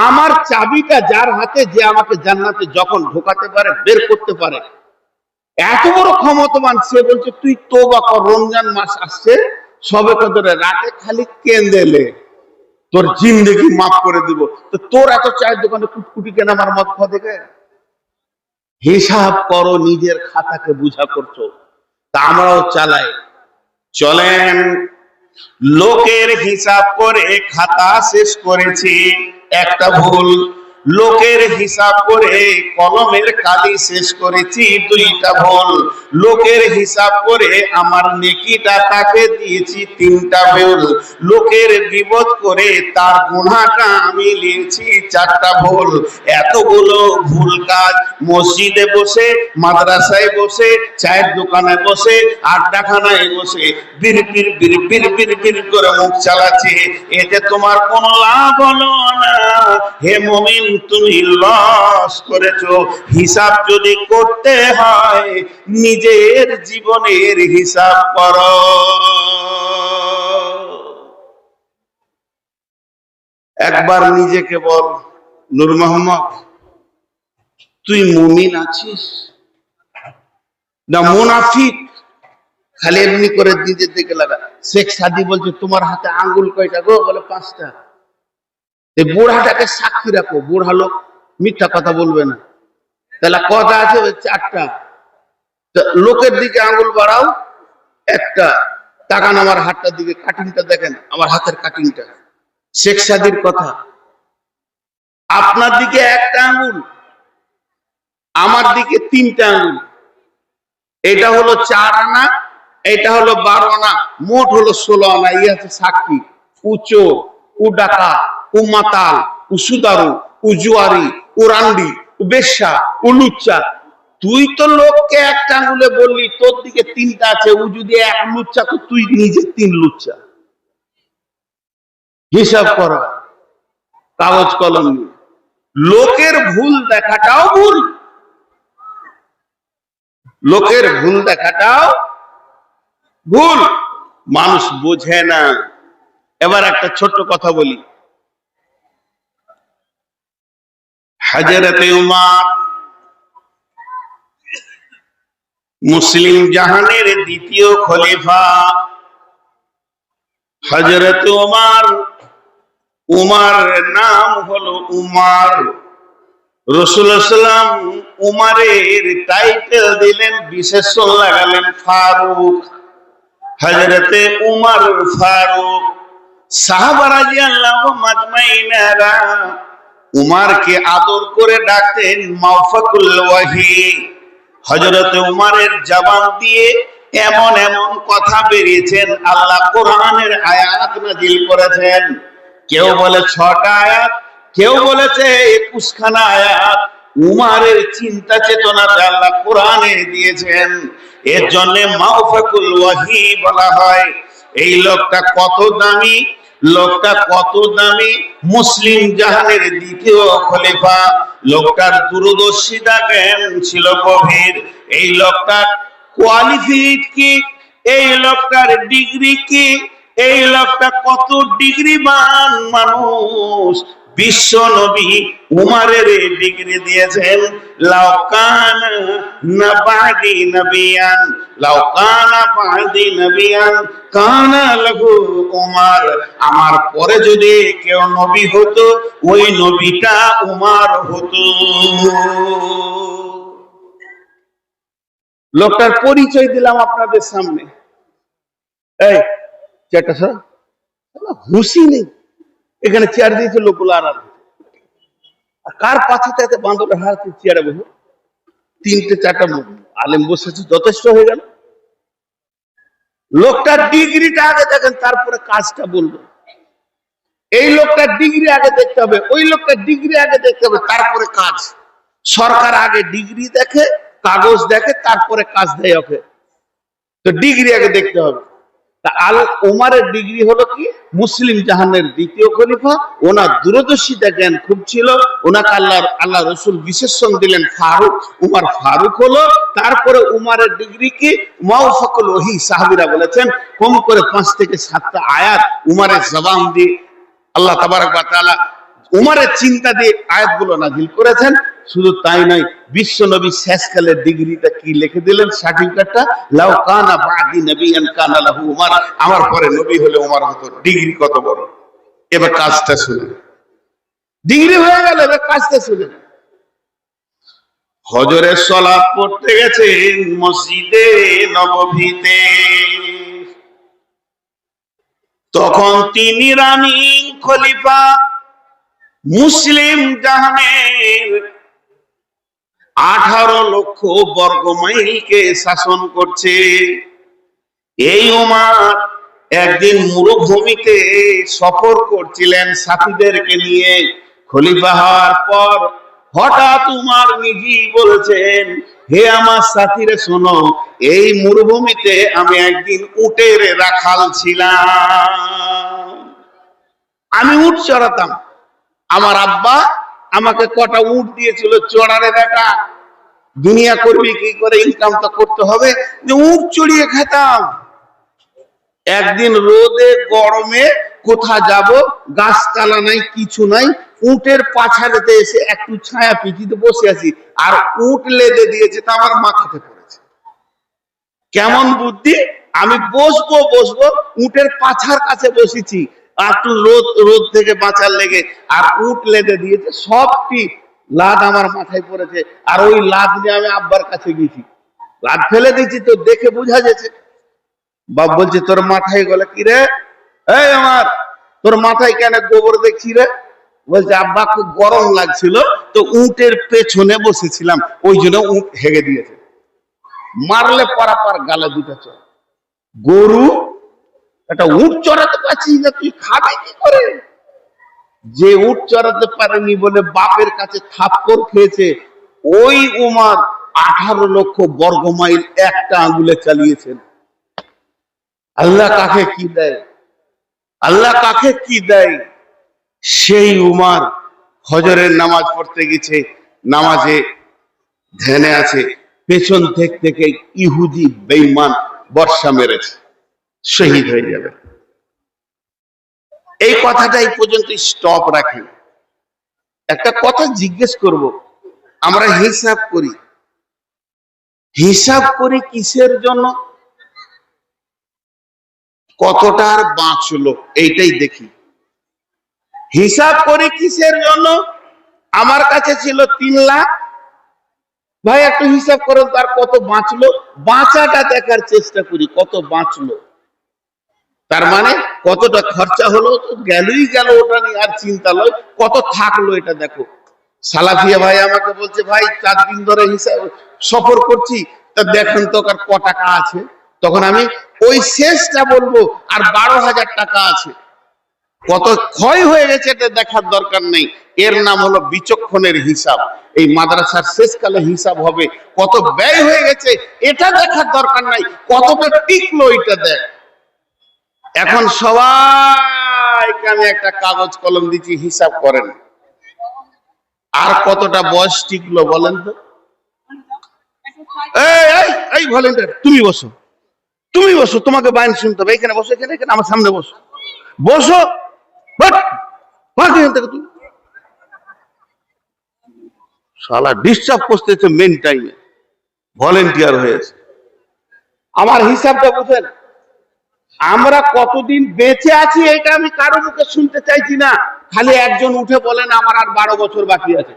আমার চাবিটা যার হাতে, যে আমাকে জান্নাতে যখন ঢোকাতে পারে, বের করতে পারে, এত বড় ক্ষমতাবান, সে বলছে তুই তওবা কর, রমজান মাস আসছে, সবে কদরে রাতে খালি কেন্দেলে তোর জিন্দেগি মাফ করে দিব। তো তোর এত চায়ের দোকানে কুটকুটি কেন আমার মদ খাওয়া দেখে? হিসাব করো, নিজের খাতাকে বুঝা করছো। তা আমরাও চালাই, চলেন লোকের হিসাব করে খাতা শেষ করেছি, একটা ভুল। লোকের হিসাব করে কলমের কালি শেষ করেছি, দুইটা ভুল। লোকের হিসাব করে আমার নেকিটা তাকে দিয়েছি, তিনটা ভুল। লোকের বিপদ করে তার গুনাহটা আমি নিয়েছি, চারটা ভুল। এতগুলো ভুল কাজ মসজিদে বসে, মাদ্রাসায় বসে, চায়ের দোকানে বসে, আড্ডাখানায় বসে বির বির বির বির বির বির করে মুখ চালাচ্ছে, এতে তোমার কোনো লাভ হলো না। হে মুমিন, তুমি লস করেছো। হিসাব যদি করতে হয়, নিজের জীবনের হিসাব করো। একবার নিজেকে বল, নূর মোহাম্মদ তুই মুমিন আছিস না মুনাফিক? খালি এমনি করে নিজের দিকে লাগা। শেখ সাদি বলছে তোমার হাতে আঙ্গুল কয়টা গো? বলে 5টা। এই বুড়াটাকে সাক্ষী রাখো, বুড়া লোক মিথ্যা কথা বলবে না। তাহলে কথা আছে 4টা। লোকের দিকে আঙ্গুল বাড়াও, একটা। তাকান আমার হাতটার দিকে, কাটিংটা দেখেন, আমার হাতের কাটিংটা। শেখ সাদির কথা, আপনার দিকে একটা আঙ্গুল, আমার দিকে 3টা আঙ্গুল। এটা হলো 4 আনা, এটা হলো 12 আনা, মোট হলো 16 আনা। ই আছে সাক্ষী। উচো, উডাকা, উমাতাল, উসুদারু, উজুয়ারি, উরান্ডি, উবেশা, উলুচ্চা। তুই তো লোককে একটা আঙ্গুলে বললি, তোর দিকে 3টা আছে। ও যদি 1 লুচ্চা, তো তুই নিজে 3 লুচ্চা। হিসাব করা, কাগজ কলম নিয়ে। লোকের ভুল দেখাটাও ভুল, লোকের ভুল দেখাটাও ভুল। মানুষ বোঝে না। এবার একটা ছোট্ট কথা বলি। হযরতে উমর মুসলিম জাহানের দ্বিতীয় খলিফা। হযরতে উমর, উমরের নাম হলো উমর। রাসূলুল্লাহ সাল্লাল্লাহু আলাইহি ওয়াসাল্লাম উমরের টাইটেল দিলেন, বিশেষণ লাগালেন ফারুক। হযরতে উমর ফারুক। সাহাবা রাদিয়াল্লাহু মাজমাইনারা উমরকে আদর করে ডাকতেন মাওফাকুল ওয়াহি। হযরতে উমরের জবান দিয়ে এমন এমন কথা বেরিয়েছেন, আল্লাহ কোরআনের আয়াত নাযিল করেছেন। কেউ বলে 6টা আয়াত, কেউ বলেছে 21 খানা আয়াত। উমরের চিন্তা চেতনাটা আল্লাহ কোরআনে দিয়েছেন, এর জন্য মাওফাকুল ওয়াহি বলা হয়। এই লোকটা কত দামি, লোকটা কত দামি। মুসলিম জাহানের দ্বিতীয় খলিফা। লোকটার দূরদর্শিতা জ্ঞান ছিল গভীর। এই লোকটার কোয়ালিফিকেশন কি, এই লোকটার ডিগ্রি কি, এই লোকটা কত ডিগ্রিবান মানুষ। বিশ্ব নবী উমারের ডিগ্রি দিয়েছেন, লাউ কানা না বাদি নবিয়ান, লাউ কানা বাদি নবিয়ান কানা লাহু উমার। আমার পরে যদি কেউ নবী হতো, ওই নবীটা উমার হতো। লোকটার পরিচয় দিলাম আপনাদের সামনে। এই চেয়ারটা স্যার, হুঁশি নেই। এখানে চেয়ার দিয়েছে লোকগুলো আড়াল, কার পাছাতে এত বাঁদরের হাত চেয়ারে বসে? তিনটে চারটা আলেম বসেছে, যথেষ্ট হয়ে গেল। লোকটার ডিগ্রিটা আগে দেখেন, তারপরে কাজটা বলবো। এই লোকটার ডিগ্রি আগে দেখতে হবে, ওই লোকটার ডিগ্রি আগে দেখতে হবে, তারপরে কাজ। সরকার আগে ডিগ্রি দেখে, কাগজ দেখে, তারপরে কাজ দেয় ওকে। তো ডিগ্রি আগে দেখতে হবে। তা আল ওমারের ডিগ্রি হলো কি? মুসলিম জাহানের দ্বিতীয় খলিফা। ওনার দূরদর্শিতা জ্ঞান খুব ছিল। ওনাকে আল্লাহ রসুল বিশেষণ দিলেন ফারুক। উমার ফারুক হলো। তারপরে উমারের ডিগ্রি কি? মাওফাকুল ওহী। সাহাবীরা বলেছেন কম করে 5 থেকে 7টা আয়াত উমারের জবান দিয়ে আল্লাহ তাবারক ওয়া তাআলা উমারের চিন্তা দিয়ে আয়াতগুলো নাযিল করেছেন। শুধু তাই নয়, বিশ্ব নবী শেষকালের ডিগ্রিটা কি লিখে দিলেন, সার্টিফিকেটটা, লাউ কানা বাদি নবিয়ান কানা লাহু উমার। আমার পরে নবী হলে উমার হতো। ডিগ্রি কত বড়! এবার কাজটা শুনুন। ডিগ্রি হয়ে গেল, এবার কাজটা শুনুন। হজরের সালাত পড়তে গেছেন মসজিদে নববীতে। তখন তিনি রানিং খলিফা, মুসলিম জাহানের 18 লক্ষ বর্গ মাইলকে শাসন করছে। এই উমার একদিন মরুভূমিতে সফর করছিলেন সাথীদেরকে নিয়ে। খলিফা হওয়ার পর হঠাৎ উমার নিজেই বলেছেন, হে আমার সাথীরা শোনো, এই মরুভূমিতে আমি একদিন উটের রাখাল ছিলাম। আমি উট চড়াতাম। আমার আব্বা আমাকে কটা উট দিয়েছিল, চড়ারে বেটা, দুনিয়া করবি কি করে, ইনকাম তো করতে হবে, উট চড়িয়ে খেতাম। একদিন রোদে গরমে কোথা যাব, গাছতলা নাই, কিছু নাই, উটের পাছাড়েতে এসে একটু ছায়া পিঠিতে বসে আছি, আর উট লেদে দিয়েছে, তা আমার মাথাতে পড়েছে। কেমন বুদ্ধি! আমি বসবো উটের পাছার কাছে বসেছি, আর একটু রোদ থেকে বাঁচার লেগে, আর উট লেদে দিয়েছে, সবটি লাদ আমার মাথায় পড়েছে। আর ওই লাদ নিয়ে আমি আব্বার কাছে গেছি, লাদ ফেলে দিয়েছি, তো দেখে বোঝা যাচ্ছে। বাপ বলছে, তোর মাথায় গেলে কি রে? এই আমার, তোর মাথায় কেন গোবর দেখছি রে? বলছে, আব্বা খুব গরম লাগছিল, তো উটের পেছনে বসেছিলাম, ওই জন্য উট হেগে দিয়েছে। মারলে পারাপার গালে দুটো চড়। গরু একটা উট চড়াতে পারছিস না, তুই খাবে কি করে? যে উট চড়াতে পারেনি বলে বাপের কাছে থাপ্পড় খেয়েছে, ওই উমার 18 লক্ষ বর্গ মাইল একটা আঙ্গুলে চালিয়েছেন। আল্লাহ কাকে কি দেয়, আল্লাহ কাকে কি দেয়। সেই উমার ফজরের নামাজ পড়তে গেছে, নামাজে ধ্যানে আছে, পেছন থেকে ইহুদি বেঈমান বর্ষা মেরেছে, শহীদ হয়ে যাবে। এই কথাটা এই পর্যন্ত স্টপ রাখেন। একটা কথা জিজ্ঞেস করব, আমরা হিসাব করি কিসের জন্য? কতটা আর বাঁচলো এইটাই দেখি। হিসাব করি কিসের জন্য? আমার কাছে ছিল 3 লাখ, ভাই একটু হিসাব করো তার কত বাঁচলো, বাঁচাটা দেখার চেষ্টা করি, কত বাঁচলো। তার মানে কতটা খরচা হলো, তো গেলই গেল, ওটা নিয়ে আর চিন্তা নয়, কত থাকলো এটা দেখো। সালাফিয়া ভাই আমাকে বলছে, ভাই 4 দিন ধরে হিসাব সফর করছি, তা দেখেন তো কার ক টাকা আছে। তখন আমি ওই শেষটা বলবো, আর 12,000 টাকা আছে। কত ক্ষয় হয়ে গেছে এটা দেখার দরকার নেই, এর নাম হলো বিচক্ষণের হিসাব। এই মাদ্রাসার শেষকালে হিসাব হবে, কত ব্যয় হয়ে গেছে এটা দেখার দরকার নাই, কতটা টিকলো এটা দেখ। এখন সবাইকে আমি একটা কাগজ কলম দিচ্ছি, হিসাব করেন আর কতটা বয়স টিকলো বলেন তো। এই ভলেন্টিয়ার, তুমি বসো, তোমাকে বায়ান শুনতে হবে। এখানে বসো, এখানে আমার সামনে বসো। শালা ডিস্টার্ব করতেছে মেন টাইমে, ভলেন্টিয়ার হয়েছে। আমার হিসাবটা বুঝেন, আমরা কতদিন বেঁচে আছি এটা আমি কারো মুখে শুনতে চাইছি না। খালি একজন উঠে বলেন আমার আর 12 বছর বাকি আছে,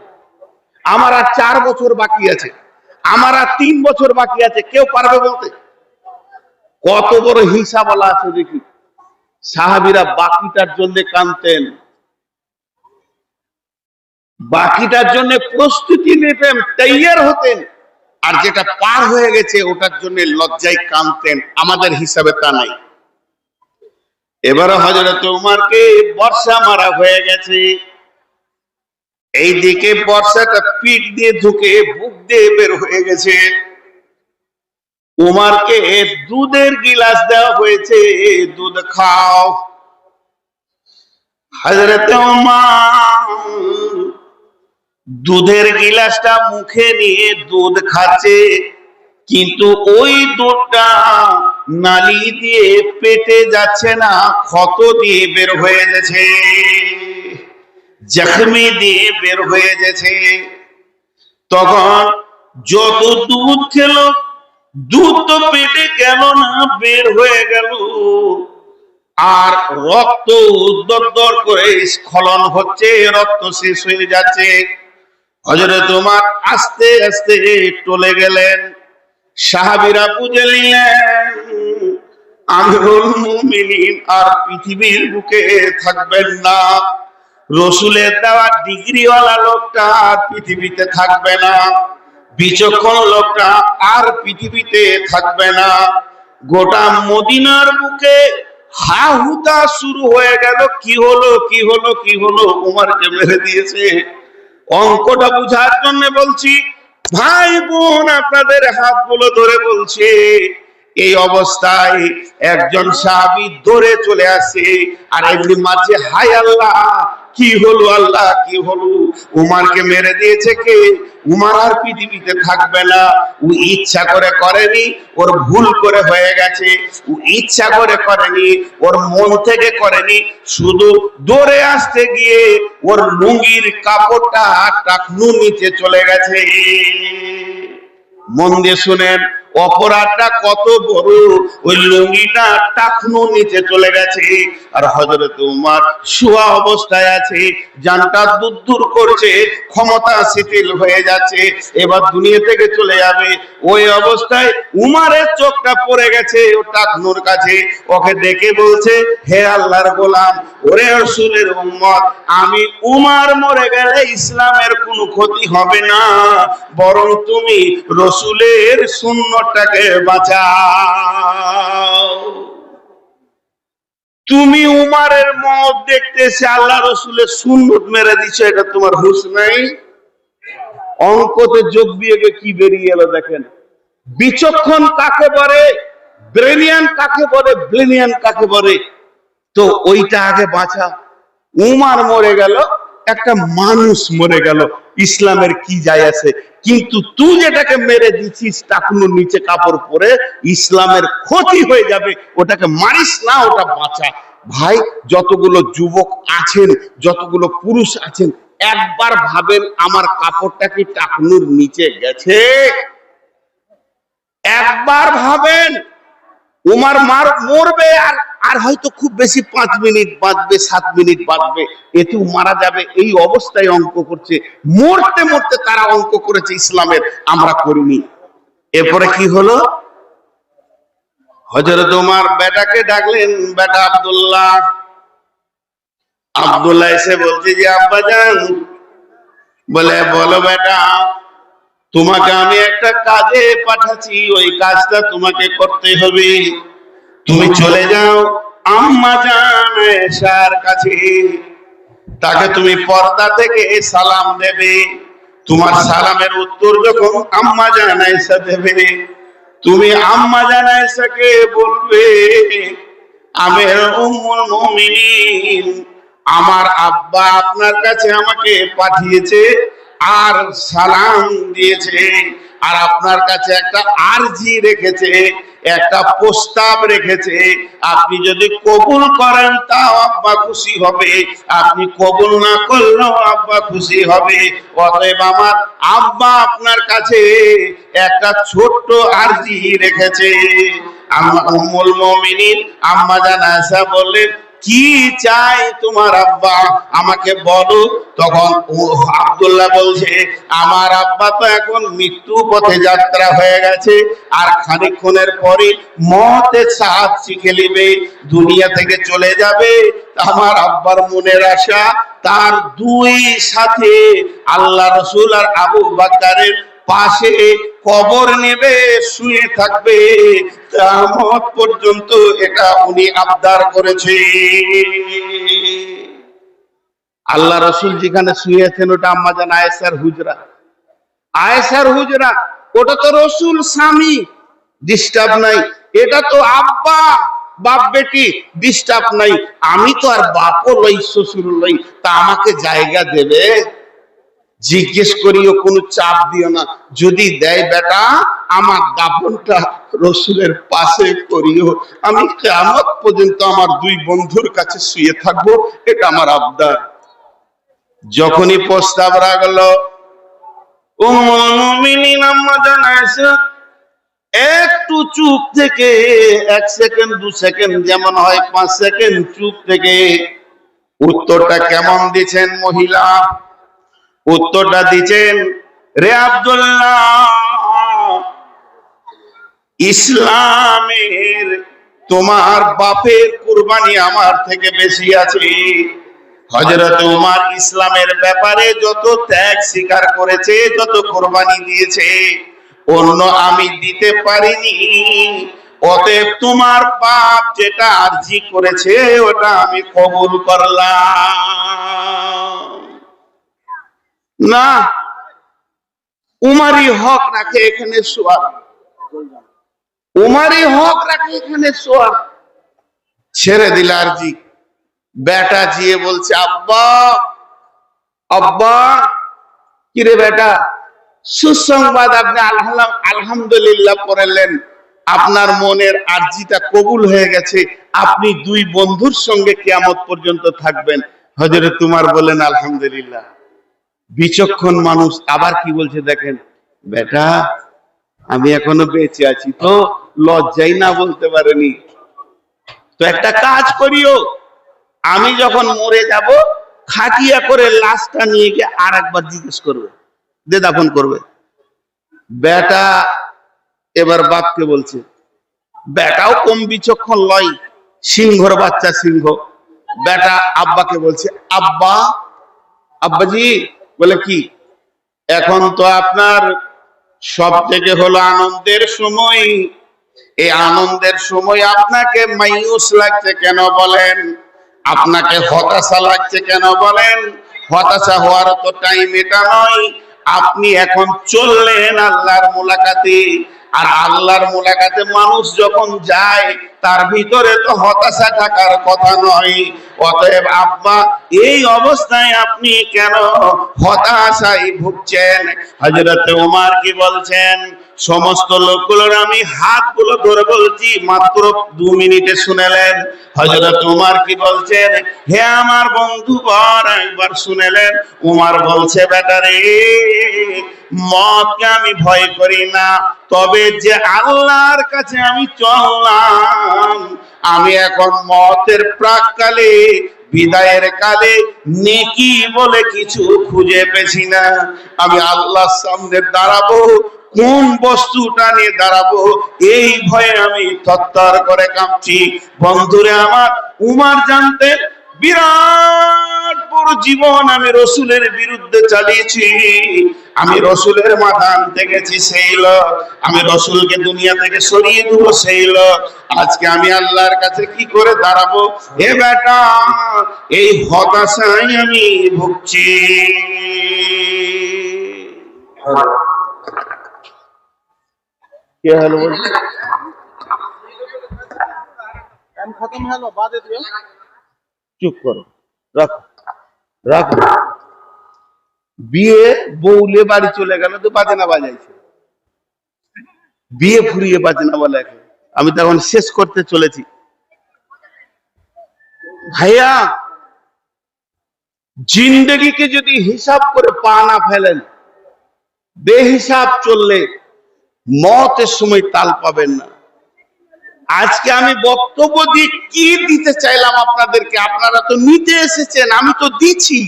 আমার আর 4 বছর বাকি আছে, আমার আর 3 বছর বাকি আছে। কেউ পারবে বলতে? কত বড় হিসাব বলা আছে দেখি। সাহাবীরা বাকিটার জন্য কাঁদতেন, বাকিটার জন্য প্রস্তুতি নিতেন, তৈয়ার হতেন, আর যেটা পার হয়ে গেছে ওটার জন্য লজ্জায় কাঁদতেন। আমাদের হিসাবে তা নাই। এবারে হযরত উমরকে বর্ষা মারা হয়ে গেছে, এইদিকে বর্ষাটা পিঠ দিয়ে ঢুকে বুক দিয়ে বের হয়ে গেছে। উমরকে দুধের গিলাস দেওয়া হয়েছে, দুধ খাও। হযরত উমর দুধের গিলাসটা মুখে নিয়ে দুধ খাচ্ছে, কিন্তু ওই দুধটা নালি দিয়ে পেটে যাচ্ছে না, ক্ষত দিয়ে বের হয়ে যাচ্ছে, জখমি দিয়ে বের হয়ে যাচ্ছে। তখন যত দুধ খেলো, দুধ তো পেটে গেল না, বের হয়ে গেল, আর রক্ত দরদর করে স্খলন হচ্ছে, রক্ত শেষ হয়ে যাচ্ছে। হযরত ওমর আস্তে আস্তে টলে গেলেন। সাহাবীরা বুঝে নিলেন আমিরুল মুমিনিন আর পৃথিবীর বুকে থাকবেন না, রসুলের দেওয়া ডিগ্রিওয়ালা লোকটা আর পৃথিবীতে থাকবে না, বিচক্ষণ লোকটা আর পৃথিবীতে থাকবে না। গোটা মদিনার বুকে হা হুতা শুরু হয়ে গেল, কি হলো কি হলো কি হলো, উমরকে মেরে দিয়েছে। অঙ্কটা বুঝার জন্য বলছি, ভাই বোন আপনাদের হাতগুলো ধরে বলছে, এই অবস্থায় একজন সাহাবী দৌড়ে চলে আসে, আর এমনি মাঝে হাই আল্লাহ কি হলো, আল্লাহ কি হলো, উমরকে মেরে দিয়েছে কে? উমর আর পৃথিবীতে থাকবে না। ও ইচ্ছা করে করেনি, ওর ভুল করে হয়ে গেছে। ও ইচ্ছা করে করেনি, ওর মন থেকে করেনি, শুধু দৌড়ে আসতে গিয়ে ওর লুঙ্গির কাপড়টা টাকনু নিচে চলে গেছে। মন দিয়ে শুনেন, অপরাধটা কত বড়, ওই লুঙ্গিটা টাকনু নিচে চলে গেছে। আর হযরত উমর শোয়া অবস্থায় আছে, জানটা দূর করছে, ক্ষমতা শিথিল হয়ে যাচ্ছে, এবার দুনিয়া থেকে চলে যাবে। ওই অবস্থায় উমরের চোখটা পড়ে গেছে ও টাকনুর কাছে। ওকে দেখে বলছে, হে আল্লাহর গোলাম, ওরে রাসূলের উম্মত, আমি উমর মরে গেলে ইসলামের কোনো ক্ষতি হবে না, বরং তুমি রাসূলের সুন্নতটাকে বাঁচাও। তুমি উমরের মত দেখতেছে, আল্লাহ রাসূলের সুন্নত মেরে দিছো, এটা তোমার হুঁশ নাই? অঙ্কতে যোগ বিয়োগে কি বেরিয়ে এলো দেখেন। বিচক্ষণ কাকে বলে, ব্রিলিয়ান্ট কাকে বলে, ব্রিলিয়ান্ট কাকে বলে, তো ওইটা আগে বাঁচা। উমর মরে গেল, একটা মানুষ মরে গেল, ইসলামের কি যায় আছে? কিন্তু তুই যেটাকে মেরে দিছিস টাকনুর নিচে কাপড় পরে, ইসলামের ক্ষতি হয়ে যাবে, ওটাকে মারিস না, ওটা বাঁচা। ভাই যতগুলো যুবক আছেন, যতগুলো পুরুষ আছেন, একবার ভাবেন আমার কাপড়টা কি টাকনুর নিচে গেছে? একবার ভাবেন। উমর মরবে, আর হয়তো খুব বেশি 5 মিনিট বাঁচবে, 7 মিনিট বাঁচবে, এতেও মারা যাবে। এই অবস্থায় অঙ্ক করছে, মরতে মরতে তারা অঙ্ক করেছে ইসলামের, আমরা করিনি। এরপরে কি হলো? হযরত ওমর বেটাকে ডাকলেন, বেটা আব্দুল্লাহ। আব্দুল্লাহ এসে বলছে যে আব্বাজান, বলে বলো বেটা, তোমাকে আমি একটা কাজে পাঠাচ্ছি, ওই কাজটা তোমাকে করতে হবে। তুমি চলে যাও আম্মা জান আয়েশার কাছে, তাকে তুমি পর্দা থেকে সালাম দেবে। তোমার সালামের উত্তর যখন আম্মা জান আয়েশা দেবে, তুমি আম্মা জান আয়েশাকে বলবে, আমির উম্মুল মুমিনিন, আমার আব্বা আপনার কাছে আমাকে পাঠিয়েছে আর সালাম দিয়েছে, আর আপনার কাছে একটা আরজি রেখেছে, একটা প্রস্তাব রেখেছে, আপনি যদি কবুল করেন তাও আব্বা খুশি হবে, আপনি কবুল না করলেও আব্বা খুশি হবে। অতএব আমার আব্বা আপনার কাছে একটা ছোট্ট আরজি রেখেছে। আম্মা উম্মুল মুমিনিন আম্মা জান আয়েশা বললেন, কি চাই তোমার আব্বা, আমাকে বলো। তখন আব্দুল্লাহ বলছে, আমার আব্বা তো এখন মৃত্যু পথে যাত্রা হয়ে গেছে, আর খানিকক্ষণের পরে মতে সাথ শিখে নিবে, দুনিয়া থেকে চলে যাবে। আমার আব্বার মনের আশা তার দুই সাথে আল্লাহ রসুল আর আবু বকরের পাশে কবর নেবে, শুয়ে থাকবে কিয়ামত পর্যন্ত। এটা উনি আবদার করেছে। আল্লাহ রসুল যেখানে শুয়েছেন ওটা আম্মা জান আয়েশার হুজরা। আয়েশার হুজরা, ওটা তো রসুল স্বামী, ডিস্টার্ব নাই। এটা তো আব্বা বাপ বেটি, ডিস্টার্ব নাই। আমি তো আর বাপও লই শ্বশুর লই, তা আমাকে জায়গা দেবে? জিজ্ঞেস করিও, কোনো চাপ দিও না। যদি দেয় বেটা, আমার দাফনটা রসুলের পাশে করিও, আমি কিয়ামত পর্যন্ত আমার দুই বন্ধুর কাছে শুয়ে থাকবো, এটা আমার আবদার। যখনই প্রস্তাব রাখলো, উম্মুল মুমিনিন আম্মা জান আয়েশা একটু চুপ থেকে 1 সেকেন্ড 2 সেকেন্ড, যেমন হয় 5 সেকেন্ড চুপ থেকে উত্তরটা কেমন দিচ্ছেন মহিলা? উত্তরটা দিচ্ছেন, রে আব্দুল্লাহ, ইসলামের তোমার বাপের কুরবানি আমার থেকে বেশি আছে। হযরত ওমর ইসলামের ব্যাপারে যত ত্যাগ স্বীকার করেছে, যত কুরবানি দিয়েছে, অন্য আমি দিতে পারিনি। অতএব তোমার বাপ যেটা আরজি করেছে ওটা আমি কবুল করলাম। না, উমারি হক রাখে এখানে সোয়ার, উমারি হক রাখে এখানে সোয়ার। ছেড়ে দিল আরজি। বেটা জিয়ে বলছে, আব্বা আব্বা। কিরে বেটা, সুসংবাদ আপনি আলহামদুলিল্লাহ পড়লেন, আপনার মনের আরজিটা কবুল হয়ে গেছে, আপনি দুই বন্ধুর সঙ্গে কিয়ামত পর্যন্ত থাকবেন। হযরত উমর বলেন, আলহামদুলিল্লাহ। বিচক্ষণ মানুষ আবার কি বলছে দেখেন, বেটা আমি এখনো বেঁচে আছি, তো লজ্জাই না বলতে পারেনি। তো একটা কাজ করিও, আমি যখন মরে যাব, খাটিয়া করে লাশটা নিয়ে গিয়ে আর একবার জিজ্ঞেস করবে, দে দাফন করবে। বেটা এবার বাপকে বলছে, বেটাও কম বিচক্ষণ লয়, সিংহর বাচ্চা সিংহ। বেটা আব্বাকে বলছে, আব্বা, আব্বাজি। বলে কি? এখন তো আপনার সব থেকে হলো আনন্দের সময়, এই আনন্দের সময় আপনাকে মায়ুস লাগছে কেন বলেন? আপনাকে হতাশা লাগছে কেন বলেন? হতাশা হওয়ার তো টাইম এটা নয়। আপনি এখন চললেন আল্লাহর মুলাকাতে, আর আল্লাহর মুলাকাতে মানুষ যখন যায় তার ভিতরে তো হতাশা থাকার কথা নয়। অতএব আব্বা, এই অবস্থায় আপনি কেন হতাশায় ভুগছেন? হযরত ওমর কি বলছেন? সমস্ত লোকগুলোর আমি হাতগুলো ধরে বলছি, মাত্র 2 মিনিটে শুনেলেন। হযরত ওমর কি বলছেন? হে আমার বন্ধুগণ, একবার শুনেলেন। ওমর বলছে, বেটারে, মতকে আমি ভয় করি না, তবে যে আল্লাহর কাছে আমি চললাম, আমি এখন মতের প্রাককালে, বিদায়ের কালে নেকি বলে কিছু খুঁজে পেছি না। আমি আল্লাহর সামনে দাঁড়াবো, কোন বস্তুটা নিয়ে দাঁড়াবো এই ভয়ে আমি থরথর করে কাঁপছি। বন্ধুরে আমার, উমর জানতেন বিরাট বড় জীবন আমি রসুলের বিরুদ্ধে চালিয়েছি, আমি রসুলের মাথা আনতে গেছি সেই লোক, আমি রসুলকে দুনিয়া থেকে সরিয়ে দেবো সেই লোক। আজকে আমি আল্লাহর কাছে কি করে দাঁড়াবো? হে বেটা, এই হতাশায় আমি ভুগছি। क्या हाल बोल खत्म है बाद चुप करो, রাখো রাখো। বিয়ে বউলে বাড়ি চলে গেল তো বাজনা বাজাইছে, বিয়ে ফুরিয়ে বাজনা বলে। আমি তখন শেষ করতে চলেছি। ভাইয়া, জিন্দেগিকে যদি হিসাব করে পা না ফেলেন, বেহিসাব চললে মতের সময় তাল পাবেন না। আজকে আমি বক্তব্য দিয়ে কি দিতে চাইলাম আপনাদেরকে, আপনারা তো নিতে এসেছেন, আমি তো দিচ্ছি,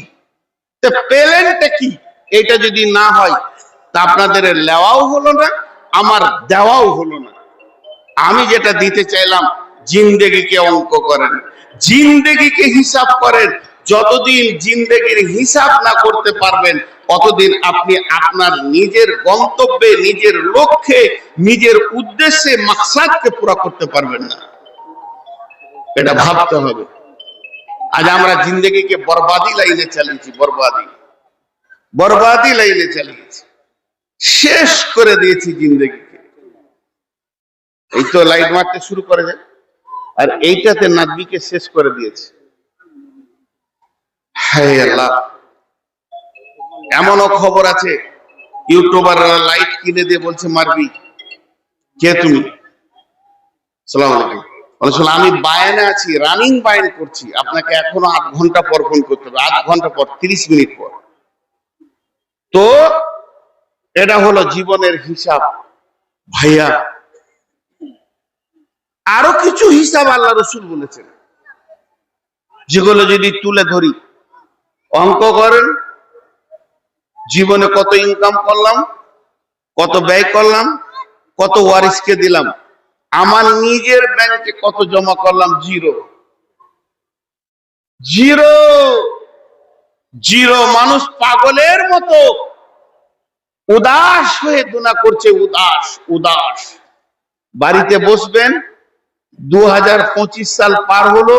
পেলেনটা কি? এটা যদি না হয় তা আপনাদের নেওয়াও হলো না, আমার দেওয়াও হলো না। আমি যেটা দিতে চাইলাম, জিন্দেগিকে অঙ্ক করেন, জিন্দেগিকে হিসাব করেন। যতদিন জিন্দেগির হিসাব না করতে পারবেন, ততদিন আপনি আপনার নিজের গন্তব্যে, নিজের লক্ষ্যে, নিজের উদ্দেশ্যে, মাকসাদকে পুরা করতে পারবেন না। এটা ভাবতে হবে। আজ আমরা জিন্দেগিকে বরবাদি লাইনে চালিয়েছি, বরবাদি লাইনে চালিয়েছি, শেষ করে দিয়েছি জিন্দেগিকে। এই তো লাইট মারতে শুরু করে যায়, আর এইটাতে নাদবিকে শেষ করে দিয়েছে। হায় আল্লাহ, এমনও খবর আছে ইউটিউবাররা লাইট কিনে দিয়ে বলছে মারবি। কে তুমি? সালাম আলাইকুম। আমি বায়ানে আছি, রানিং বায়ান করছি, আপনাকে এখনো 8 ঘন্টা পর ফোন করতে হবে, 8 ঘন্টা পর, 30 মিনিট পর। তো এটা হলো জীবনের হিসাব। ভাইয়া, আরো কিছু হিসাব আল্লাহ রসুল বলেছেন, যেগুলো যদি তুলে ধরি, অঙ্ক করেন, জীবনে কত ইনকাম করলাম, কত ব্যয় করলাম, কত ওয়ারিসকে দিলাম, আমার নিজের ব্যাংকে কত জমা করলাম, জিরো জিরো জিরো। মানুষ পাগলের মতো উদাস হয়ে দুনা করছে, উদাস উদাস। বাড়িতে বসবেন, 2025 সাল পার হলো,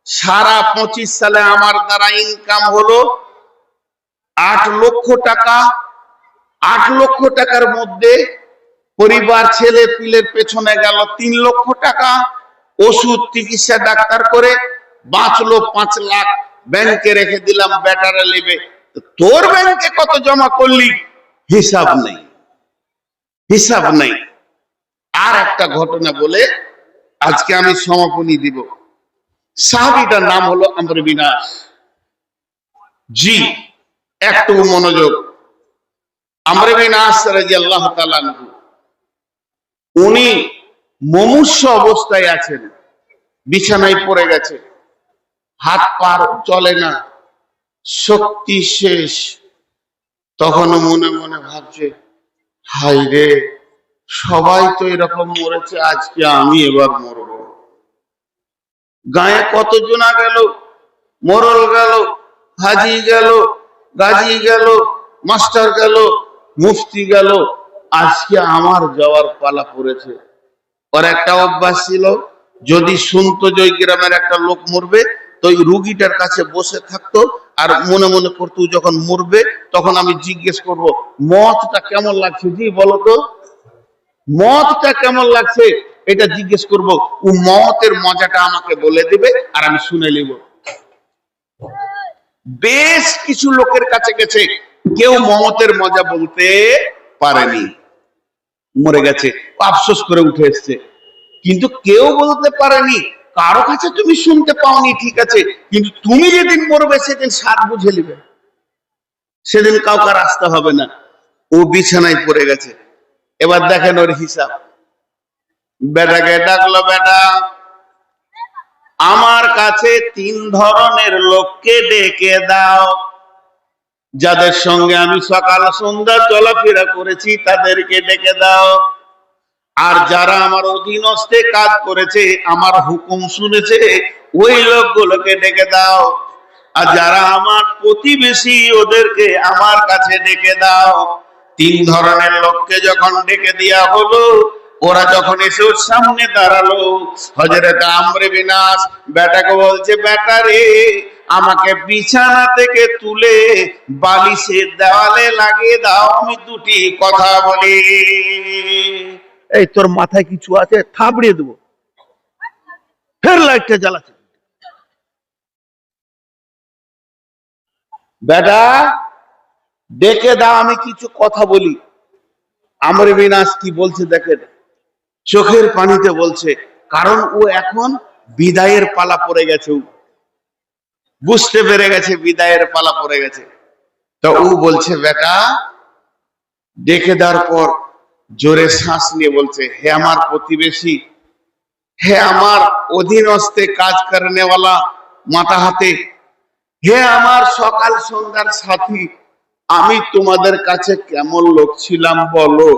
সারা 25 সালে আমার দ্বারা ইনকাম হলো 8 লক্ষ টাকা। 8 লক্ষ টাকার মধ্যে পরিবার, ছেলে পিলের পেছনে গেল 3 লক্ষ টাকা, ওষুধ, চিকিৎসা, ডাক্তার করে বাঁচলো 5 লাখ, ব্যাংকে রেখে দিলাম, ব্যাটারে নেবে। তোর ব্যাংকে কত জমা করলি, হিসাব নেই, হিসাব নেই। আর একটা ঘটনা বলে আজকে আমি সমাপনী দিব। সাহাবীটার নাম হলো আমর বিন আস। জি, একটু মনোযোগ। আমর বিন আস রাদিয়াল্লাহু তাআলা আনহু, উনি মুমূর্ষু অবস্থায় আছেন, বিছানায় পড়ে গেছে, হাত পা চলে না, শক্তি শেষ। তখন মনে মনে ভাবছে, হাই রে, সবাই তো এরকম মরেছে, আজকে আমি এবার মরব। গায়ে কতজনা গেল, মরল গেল, হাজি গেল, গাজী গেল, মাস্টার গেল, মুফতি গেল, আজকে আমার যাওয়ার পালা পড়েছে। ওর একটা অভ্যাস ছিল, যদি শুনতো যে ওই গ্রামের একটা লোক মরবে, তো ওই রুগীটার কাছে বসে থাকতো আর মনে মনে করতো যখন মরবে তখন আমি জিজ্ঞেস করব, মতটা কেমন লাগছে, জি বলো তো, মতটা কেমন লাগছে, এটা জিজ্ঞেস করব। ও মতের মজাটা আমাকে বলে দেবে আর আমি শুনে নিব। বেশ কিছু লোকের কাছে গেছে, কেউ মমতের মজা বলতে পারেনি, মরে গেছে, আফসোস করে উঠে এসছে। কিন্তু কেউ বলতে পারেনি, কারো কাছে তুমি শুনতে পাওনি, ঠিক আছে, কিন্তু তুমি যেদিন মরবে সেদিন স্বাদ বুঝে নিবে, সেদিন কাউকে আসতে হবে না। ও বিছানায় পড়ে গেছে। এবার দেখেন ওর হিসাব। বেটাকে ডাকলো, বেটা, আমার কাছে 3 ধরনের লোককে ডেকে দাও, যাদের সঙ্গে আমি সকাল সন্ধ্যা চলাফেরা করেছি তাদেরকে ডেকে দাও। আর যারা আমার অধীনস্থে কাজ করেছে, আমার হুকুম শুনেছে, ওই লোকগুলোকে ডেকে দাও। আর যারা আমার প্রতিবেশী, ওদেরকে আমার কাছে ডেকে দাও। 3 ধরনের লোককে যখন ডেকে দেয়া হলো, ওরা যখন এসে ওর সামনে দাঁড়ালো, হযরত আমর বিন আস বেটাকে বলছে, বেটা রে, আমাকে বিছানা থেকে তুলে বালিশের দেওয়ালে লাগিয়ে দাও, আমি 2টি কথা বলি। এই তোর মাথায় কিছু আছে, থাবড়িয়ে দেবো। ফের লাইটটা জ্বালাচ্ছে। বেটা, ডেকে দাও, আমি কিছু কথা বলি। আমর বিন আস কি বলছে দেখেন, চোখের পানিতে বলছে, কারণ ও এখন বিদায়ের পালা পড়ে গেছে, বুঝতে পেরে গেছে বিদায়ের পালা পড়ে গেছে। তো ও বলছে, বেটা ডেকে দেওয়ার পর জোরে শ্বাস নিয়ে বলছে, হে আমার প্রতিবেশী, হে আমার অধীনস্থে কাজ করেনেওয়ালা মাথা হাতে, হে আমার সকাল সন্ধ্যার সাথী, আমি তোমাদের কাছে কেমন লোক ছিলাম বলো।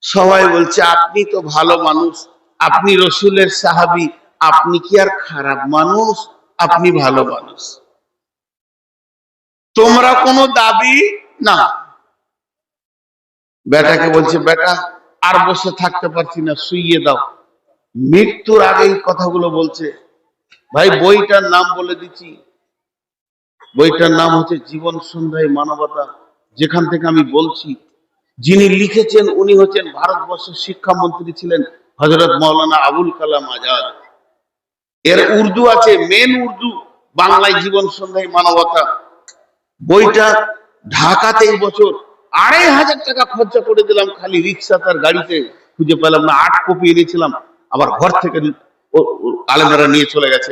সবাই বলছে, আপনি তো ভালো মানুষ, আপনি রসুলের সাহাবী, আপনি কি আর খারাপ মানুষ? আপনি ভালো মানুষ, তোমরা কোনো দাবি না। বেটাকে বলছে, বেটা আর বসে থাকতে পারছি না, শুইয়ে দাও। মৃত্যুর আগে এই কথাগুলো বলছে। ভাই বইটার নাম বলে দিচ্ছি, বইটার নাম হচ্ছে জীবন সন্ধ্যায় মানবতা। যেখান থেকে আমি বলছি, যিনি লিখেছেন উনি হচ্ছেন ভারতবর্ষের শিক্ষামন্ত্রী ছিলেন হযরত মাওলানা আবুল কালাম আজাদ। এর উর্দু আছে, মেন উর্দু, বাংলায় জীবন সন্ধ্যায় মানবতা। বইটা ঢাকাতে এই বছর ২৫০০ টাকা খরচা করে দিলাম, খালি রিক্সা তার গাড়িতে, খুঁজে পেলাম না। ৮ কপি এনেছিলাম, আবার ঘর থেকে আলেমরা নিয়ে চলে গেছে।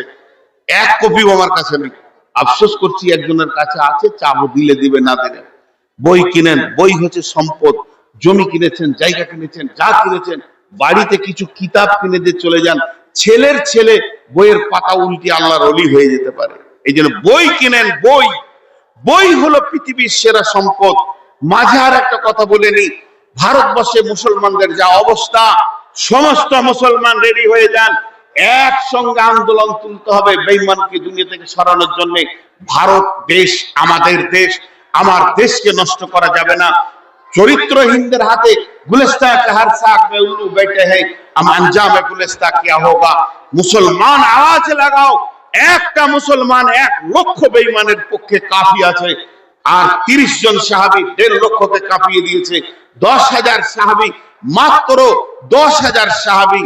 ১ কপিও আমার কাছে নেই। আফসোস করছি, একজনের কাছে আছে, চাবো দিলে দিবে, না দিলে। বই কিনেন, বই হচ্ছে সম্পদ। জমি কিনেছেন, জায়গা কিনেছেন, যা কিনেছেন, বাড়িতে কিছু কিতাব কিনে দিয়ে চলে যান। ছেলের ছেলে বইয়ের পাতা উল্টে আল্লাহর ওলি হয়ে যেতে পারে। এই জন্য বই কিনেন। বই বই হলো পৃথিবীর সেরা সম্পদ। মাঝে আর একটা কথা বলে নি, ভারতবর্ষে মুসলমানদের যা অবস্থা, সমস্ত মুসলমান রেডি হয়ে যান, একসঙ্গে আন্দোলন তুলতে হবে বেঈমানকে দুনিয়া থেকে সরানোর জন্য। ভারত দেশ আমাদের দেশ, আমার দেশকে নষ্ট করা যাবে না। চরিত্রহীনদের হাতে গুলিস্তান কে হর সাক মে উল্লু बैठे हैं, हम अंजाम गुलिस्तान क्या होगा। মুসলমান আওয়াজ লাগাও, একটা মুসলমান ১ লক্ষ বেঈমানের পক্ষে কাফি আছে। আর ৩০ জন সাহাবী ১.৫ লক্ষকে কাঁপিয়ে দিয়েছে। ১০,০০০ সাহাবী, মাত্র ১০,০০০ সাহাবী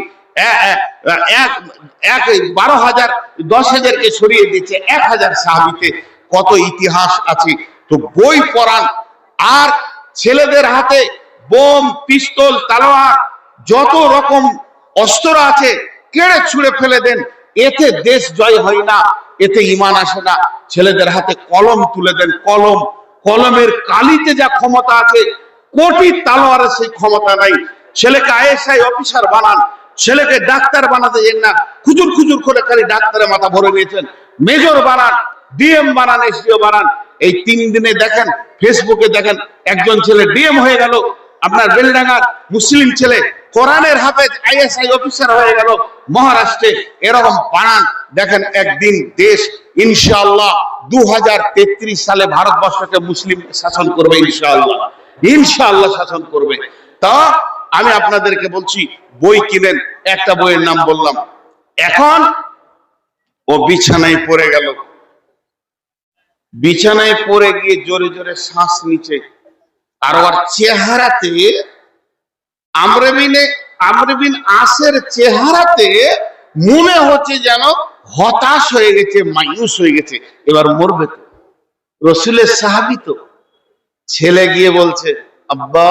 ১২,০০০, ১০,০০০কে সরিয়ে দিয়েছে ১,০০০ সাহাবীতে। কত ইতিহাস আছে। তো বই পড়ান, আর ছেলেদের হাতে বোম, পিস্তল, তালোয়ার, যত রকম অস্ত্র আছে কেড়ে ছুঁড়ে ফেলে দেন। এতে দেশ জয় হয় না, এতে ঈমান আসে না। ছেলেদের হাতে কলম তুলে দেন। কলম, কলমের কালিতে যা ক্ষমতা আছে, কোটি তালোয়ারের সেই ক্ষমতা নাই। ছেলেকে আইএসআই অফিসার বানান, ছেলেকে ডাক্তার বানাতে যান না, খুজুর খুজুর করে খালি ডাক্তারের মাথা ভরে নিয়েছেন। মেজর বানান, ডিএম বানান, এসডিও বানান। এই ৩ দিনে দেখেন, ফেসবুকে দেখেন, একজন ছেলে ডিএম হয়ে গেল, আপনার বেলডাঙ্গার মুসলিম ছেলে কোরআনের হাফেজ আইএসআই অফিসার হয়ে গেল মহারাষ্ট্রে। এরকম বানান, দেখেন একদিন দেশ ইনশাআল্লাহ ২০৩৩ সালে ভারতবর্ষকে মুসলিম শাসন করবে, ইনশাআল্লাহ, ইনশাআল্লাহ শাসন করবে। তা আমি আপনাদেরকে বলছি, বই কিনেন। একটা বইয়ের নাম বললাম। এখন ও বিছানায় পড়ে গেল, বিছানায় পড়ে গিয়ে জোরে জোরে শ্বাস নিচ্ছে। আর ওর চেহারাতে, আমর বিন আসের চেহারাতে মনে হচ্ছে যেন হতাশ হয়ে গেছে, মায়ুস হয়ে গেছে, এবার মরবে তো। রসুলের সাহাবী তো। ছেলে গিয়ে বলছে, আব্বা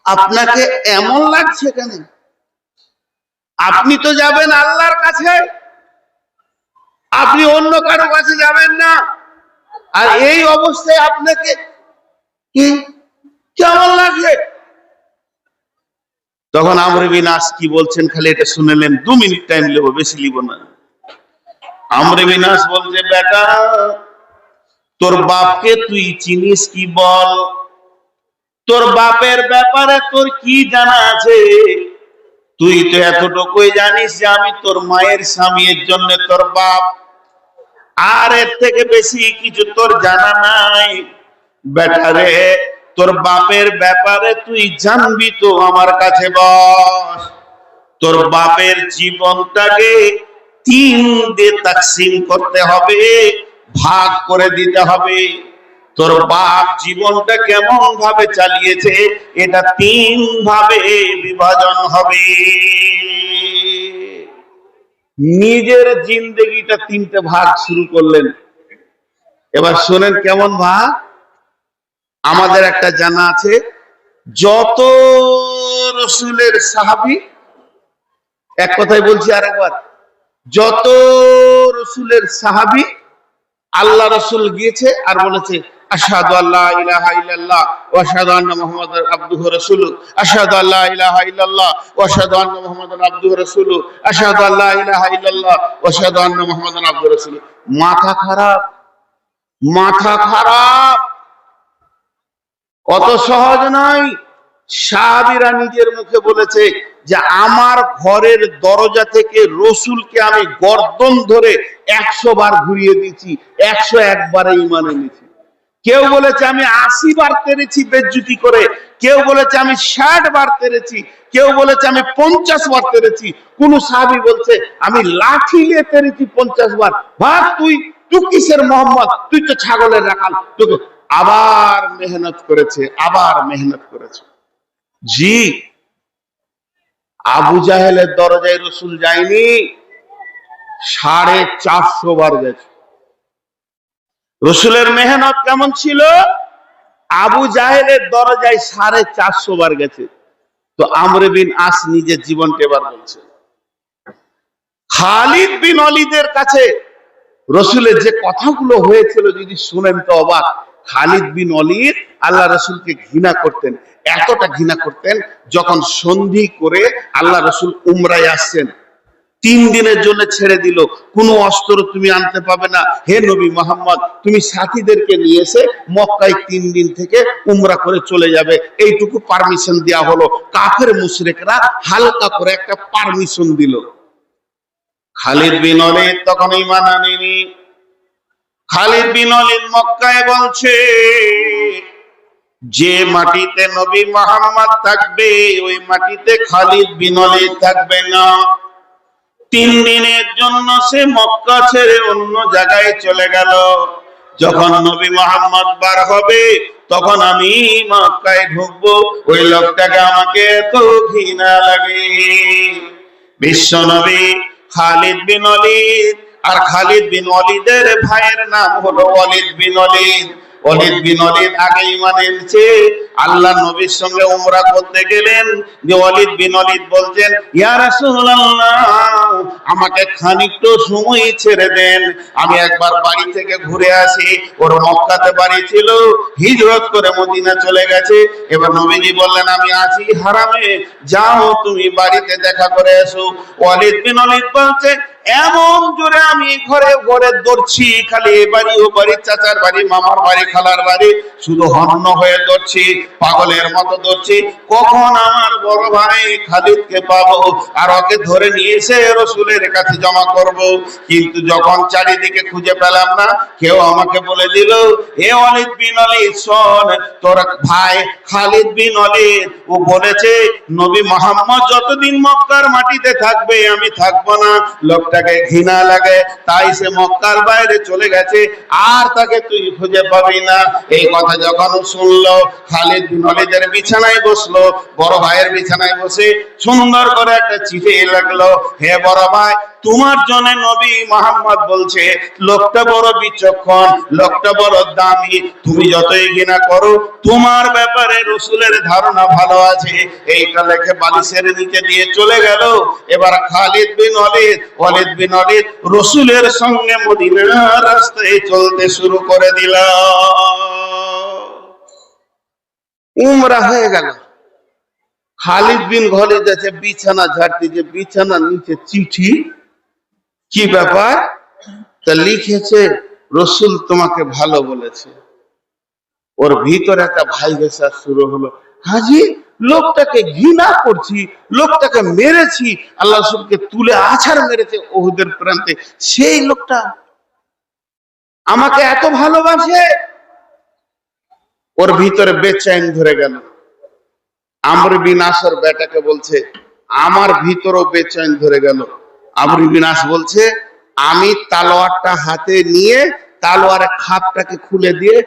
আপনাকে এমন লাগছে কেন? আপনি তো যাবেন আল্লাহর কাছে, আপনি অন্য কারো কাছে যাবেন না, আর এই অবস্থায় আপনাকে কি কেমন লাগছে? তখন আমর বিন আস কি বলছেন খালি এটা শুনেলেন, 2 মিনিট টাইম নেব, বেশি নিব না। আমর বিন আস বলছে, বেটা তোর বাপকে তুই চিনিস কি বল? তোর বাপের ব্যাপারে তোর কি জানা আছে? তুই তো এতটুকুই জানিস যে আমি তোর মায়ের স্বামীর জন্য তোর বাপ, আর এর থেকে বেশি কিছু তোর জানা নাই। বেটা রে, তোর বাপের ব্যাপারে তুই জানবি তো আমার কাছে বস। তোর বাপের জীবনটাকে 3 দিয়ে তাকসিম করতে হবে, ভাগ করে দিতে হবে। তোর বাপ জীবনটা কেমন ভাবে চালিয়েছে, এটা 3 ভাবে বিভাজন হবে। নিজের জিন্দেগিটা 3টে ভাগ শুরু করলেন। এবার শোনেন কেমন ভাগ। আমাদের একটা জানা আছে, যত রসুলের সাহাবী, এক কথায় বলছি আরেকবার, যত রসুলের সাহাবী আল্লাহ রসুল গিয়েছে আর বলেছে আশহাদু আল্লা ইলাহা ইল্লাল্লাহ ওয়া আশহাদু আন্না মুহাম্মাদান আবদুহু ওয়া রাসূলুহু, আশহাদু আল্লা ইলাহা ইল্লাল্লাহ ওয়া আশহাদু আন্না মুহাম্মাদান আবদুহু ওয়া রাসূলুহু, আশহাদু আল্লা ইলাহা ইল্লাল্লাহ ওয়া আশহাদু আন্না মুহাম্মাদান আবদুহু ওয়া রাসূলুহু। মাথা খারাপ, মাথা খারাপ, অত সহজ নয়। সাহাবীরা নিজের মুখে বলেছে যে আমার ঘরের দরজা থেকে রসুলকে আমি গর্দন ধরে 100 বার ঘুরিয়ে দিয়েছি, 101 বারে ঈমান এনেছি। কেউ বলেছে আমি 80 বার তেড়েছি বেজ্জতি করে, কেউ বলেছে আমি 60 বার তেড়েছি, কেউ বলেছে আমি 50 বার তেড়েছি। কোন সাহাবী বলছে আমি লাঠি নিয়ে তেড়েছি 50 বার। ভাব তুই কিসের মোহাম্মদ, তুই তো ছাগলের রাখাল। তোকে আবার মেহনত করেছে, আবার মেহনত করেছে। জি, আবু জাহেলের দরজায় রসুল যায়নি, 450 বার গেছে। রসুলের মেহনত কেমন ছিল? আবু জাহেলের দরজায় 450 বার গেছে। তো আমর বিন আস নিজের জীবনকে এবার বলছে, খালিদ বিন ওয়ালিদের কাছে রসুলের যে কথাগুলো হয়েছিল যদি শুনেন তো অবাক। খালিদ বিন ওয়ালিদ আল্লাহ রসুলকে ঘৃণা করতেন, এতটা ঘৃণা করতেন, যখন সন্ধি করে আল্লাহ রসুল উমরায় আসছেন, 3 দিনের জন্য ছেড়ে দিল, কোনো অস্ত্র তুমি আনতে পাবে না, হে নবী মুহাম্মদ তুমি সাথীদেরকে নিয়ে এসে মক্কায় 3 দিন থেকে উমরা করে চলে যাবে, এইটুকু পারমিশন দেওয়া হলো। কাফের মুশরিকরা হালকা করে একটা পারমিশন দিল। খালিদ বিন ওয়ালিদ তখন ঈমান আনেনি। খালিদ বিন ওয়ালিদ মক্কায় বলছে যে মাটিতে নবী মুহাম্মদ থাকবে ওই মাটিতে খালিদ বিন ওয়ালিদ থাকবে না। 3 দিনের জন্য সে মক্কা ছেড়ে অন্য জায়গায় চলে গেল। যখন নবী মুহাম্মদ বার হবে তখন আমি মক্কায় ঢুকবো, ওই লোকটাকে আমাকে এত ঘৃণা লাগে। বিশ্ব নবী খালিদ বিন ওয়ালিদ, আর খালিদ বিন ওয়ালিদের ভাইয়ের নাম হলো ওয়ালিদ বিন ওয়ালিদ। ওয়ালিদ বিন ওয়ালিদ আগে ঈমান এনেছে। আল্লাহ নবীর সঙ্গে উমরা করতে গেলেন, যে ওয়ালিদ বিন ওয়ালিদ বলছেন ইয়া রাসূলুল্লাহ আমাকে খানিকটা সময় ছেড়ে দেন, আমি একবার বাড়ি থেকে ঘুরে আসি। ওর মক্কাতে বাড়ি ছিল, হিজরত করে মদিনা চলে গেছে। এবার নবীজি বললেন আমি আছি হারামে, যাও তুমি বাড়িতে দেখা করে এসো। ওয়ালিদ বিন ওয়ালিদ বলছে এমন জোরে আমি ঘরে ঘরে দৌড়ছি, খালি এ বাড়ি ও বাড়ি, চাচার বাড়ি, মামার বাড়ি, খালার বাড়ি, শুধু হন্য হয়ে দৌড়ছি, পাগলের মতো দৌড়ছি, কখন আমার বড় ভাই খালিদকে পাবো আর ওকে ধরে নিয়ে এসে রসুলের কাছে জমা করব। কিন্তু যখন চারিদিকে খুঁজে পেলাম না, কেউ আমাকে বলে দিল হে ওয়ালিদ বিন ওয়ালিদ শোন, তোর ভাই খালিদ বিন ওয়ালিদ ও বলেছে নবী মুহাম্মদ যতদিন মক্কার মাটিতে থাকবে আমি থাকবো না। লোকটাকে ঘৃণা লাগে, তাই সে মক্কার বাইরে চলে গেছে, আর তাকে তুই খুঁজে পাবি না। এই কথা যখন শুনলো, খালিদ বিন ওয়ালিদের বিছানায় বসলো, বড় ভাইয়ের বিছানায় বসে সুন্দর করে একটা চিঠি লাগলো, হে বড় ভাই তোমার জন্য নবী মুহাম্মদ বলছে লোকটা বড় বিচক্ষণ, লোকটা বড় দামি, তুমি যতই ঘৃণা করো তোমার ব্যাপারে রসুলের ধারণা ভালো আছে। এইটা লেখে বালিশের নিচে দিয়ে চলে গেল। এবার খালিদ বিন ওয়ালিদ, ওয়ালিদ বিন ওয়ালিদ রসুলের সঙ্গে মদিনার রাস্তায় চলতে শুরু করে দিল। উমরা হয়ে গেল। খালিদ বিন ওয়ালিদ আছে বিছানা ঝাড়তে, যে বিছানার নিচে চিঠি, কি ব্যাপার? তা লিখেছে রসুল তোমাকে ভালো বলেছে। ওর ভিতরে একটা ভাইরাস শুরু হলো, হাজি লোকটাকে ঘৃণা করছি, লোকটাকে মেরেছি, আল্লাহ রসুলকে তুলে আছাড় মেরেছে উহুদের প্রান্তে, সেই লোকটা আমাকে এত ভালোবাসে। ওর ভিতরে বেচैन ধরে গেল। আমর বিন আসর বেটাকে বলছে আমার ভিতরও বেচैन ধরে গেল। আমর বিন আস বলছে আমি তালোয়ারটা হাতে নিয়ে তালোয়ারের খাপটাকে খুলে দিয়ে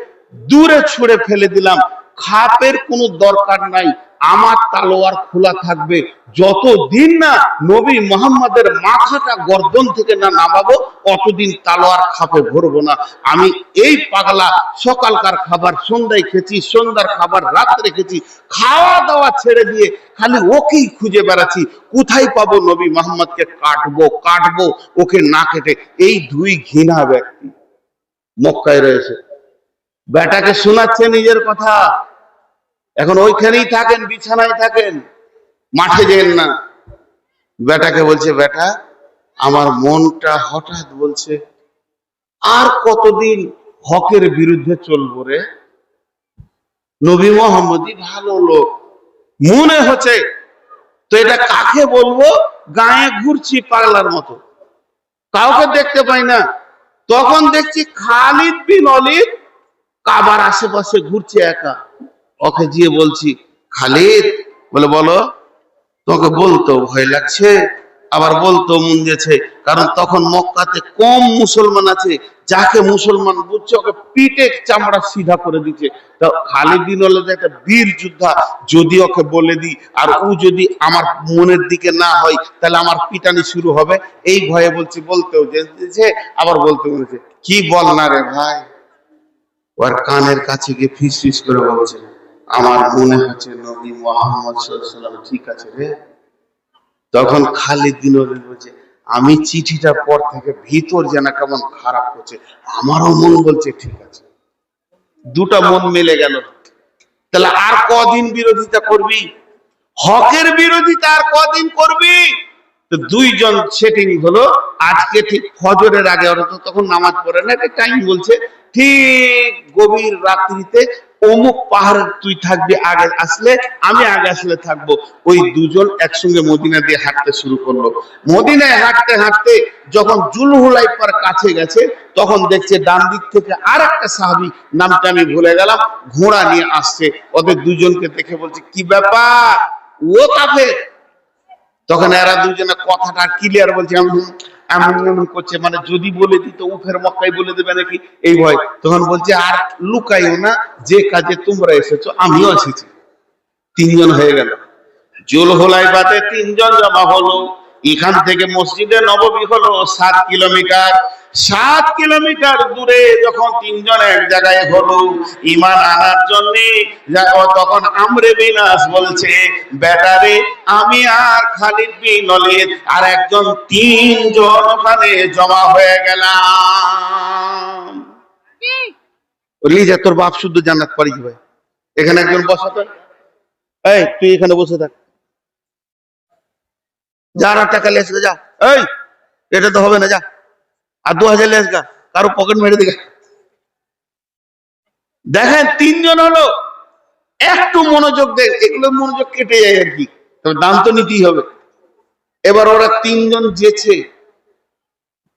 দূরে ছুঁড়ে ফেলে দিলাম। খাপের কোনো দরকার নাই, আমার তালোয়ার খোলা থাকবে, যতদিন না নবী মুহাম্মাদের মাথাটা গর্দন থেকে না নামাবো অতদিন তালোয়ার খাপে ভরবো না। আমি এই পাগলা সকালকার খাবার সন্ধ্যায় খেয়েছি, সন্ধ্যার খাবার রাত্রে খেয়েছি, খাওয়া দাওয়া ছেড়ে দিয়ে খালি ওকেই খুঁজে বেড়াচ্ছি, কোথায় পাবো নবী মুহাম্মদকে কাটবো কাটবো, ওকে না কেটে। এই দুই ঘৃণা ব্যক্তি মক্কায় রয়েছে, বেটাকে শোনাচ্ছে নিজের কথা, এখন ওইখানেই থাকেন, বিছানায় থাকেন, মাঠে যেন না। বেটাকে বলছে, বেটা আমার মনটা হঠাৎ বলছে আর কতদিন হকের বিরুদ্ধে চলবো রে, নবী মুহাম্মদই ভালো লোক মনে হচ্ছে, তো এটা কাকে বলবো, গায়ে ঘুরছি পাগলার মতো, কাউকে দেখতে পাই না। তখন দেখছি খালিদ বিন ওলীদ কাবার আশেপাশে ঘুরছে একা। ওকে গিয়ে বলছি, খালিদ, বলে বলো। তোকে বলতো ভয় লাগছে, আবার বলতো মন দিয়েছে, কারণ তখন মক্কাতে কম মুসলমান আছে, যাকে মুসলমান বুঝছে ওকে পিঠে চামড়া সিধা করে দিচ্ছে। তো খালিদ বিন ওলীদ একটা বীর যোদ্ধা, যদি ওকে বলে দিই আর ও যদি আমার মনের দিকে না হয় তাহলে আমার পিটানি শুরু হবে, এই ভয়ে বলছি। বলতেও যেছে আবার বলতে বলেছে, কি বল না রে ভাই। ওর কানের কাছে গিয়ে ফিস ফিস করে বলছে, আমার মনে হচ্ছে নবী মুহাম্মদ সাল্লাল্লাহু আলাইহি ওয়াসাল্লাম ঠিক আছে রে। তখন খালিদ বিন ওলীদ বলছে, আমি চিঠিটার পর থেকে ভিতর যেন কেমন খারাপ হচ্ছে, আমারও মন বলছে ঠিক আছে। দুটা মন মিলে গেল। তাহলে আর কদিন বিরোধিতা করবি, হকের বিরোধিতা আর কদিন করবি? তো দুইজন সেটিং হলো, আজকে ঠিক ফজরের আগে, ওরা তো তখন নামাজ পড়ে না, একটা টাইম বলছে, ঠিক গভীর রাত্রিতে অমুক পাহাড়ে তুই থাকবি, আগে আসলে আমি আগে আসলে থাকবো। ওই দুজন একসঙ্গে মদিনা দিয়ে হাঁটতে শুরু করলো। মদিনায় হাঁটতে হাঁটতে যখন জুলহুলাইফার কাছে গেছে, তখন দেখছে ডান দিক থেকে আর একটা সাহাবী, নামটা আমি ভুলে গেলাম, ঘোড়া নিয়ে আসছে। ওদের দুজনকে দেখে বলছে, কি ব্যাপার, ও কাফের? তখন এরা দুজনে কথাটা ক্লিয়ার বলছে, এমন এমন করছে, মানে যদি বলে দিত উফের মক্কায় বলে দেবে নাকি, এই ভয়। তখন বলছে, আর লুকাইও না, যে কাজে তোমরা এসেছো আমিও এসেছি। তিনজন হয়ে গেল। জুলহুলাইফাতে তিনজন জমা হলো। এখান থেকে মসজিদে নববী হলো 7 কিলোমিটার। 7 কিলোমিটার দূরে যখন তিনজন এক জায়গায় হলো ঈমান আনার জন্য, তখন আমর বিন আস বলছে, বেটারে আমি আর খালিদ বিন ওলীদ আর একজন, তিনজন ওখানে জমা হয়ে গেলাম। লিজা তোর বাপ শুদ্ধ জান্নাত পারি কি ভাই, এখানে একজন বসাতে, এই তুই এখানে বসে থাক, যার টাকা লেস যা, এই এটা তো হবে না, যা আর 2000 লেস গা, কারো পকেট মেরে দিকে। দেখেন তিনজন হলো, একটু মনোযোগ দেন, এগুলো মনোযোগ কেটে যায় আর কি, তবে দাম তো নিতেই হবে। এবার ওরা তিনজন যেছে,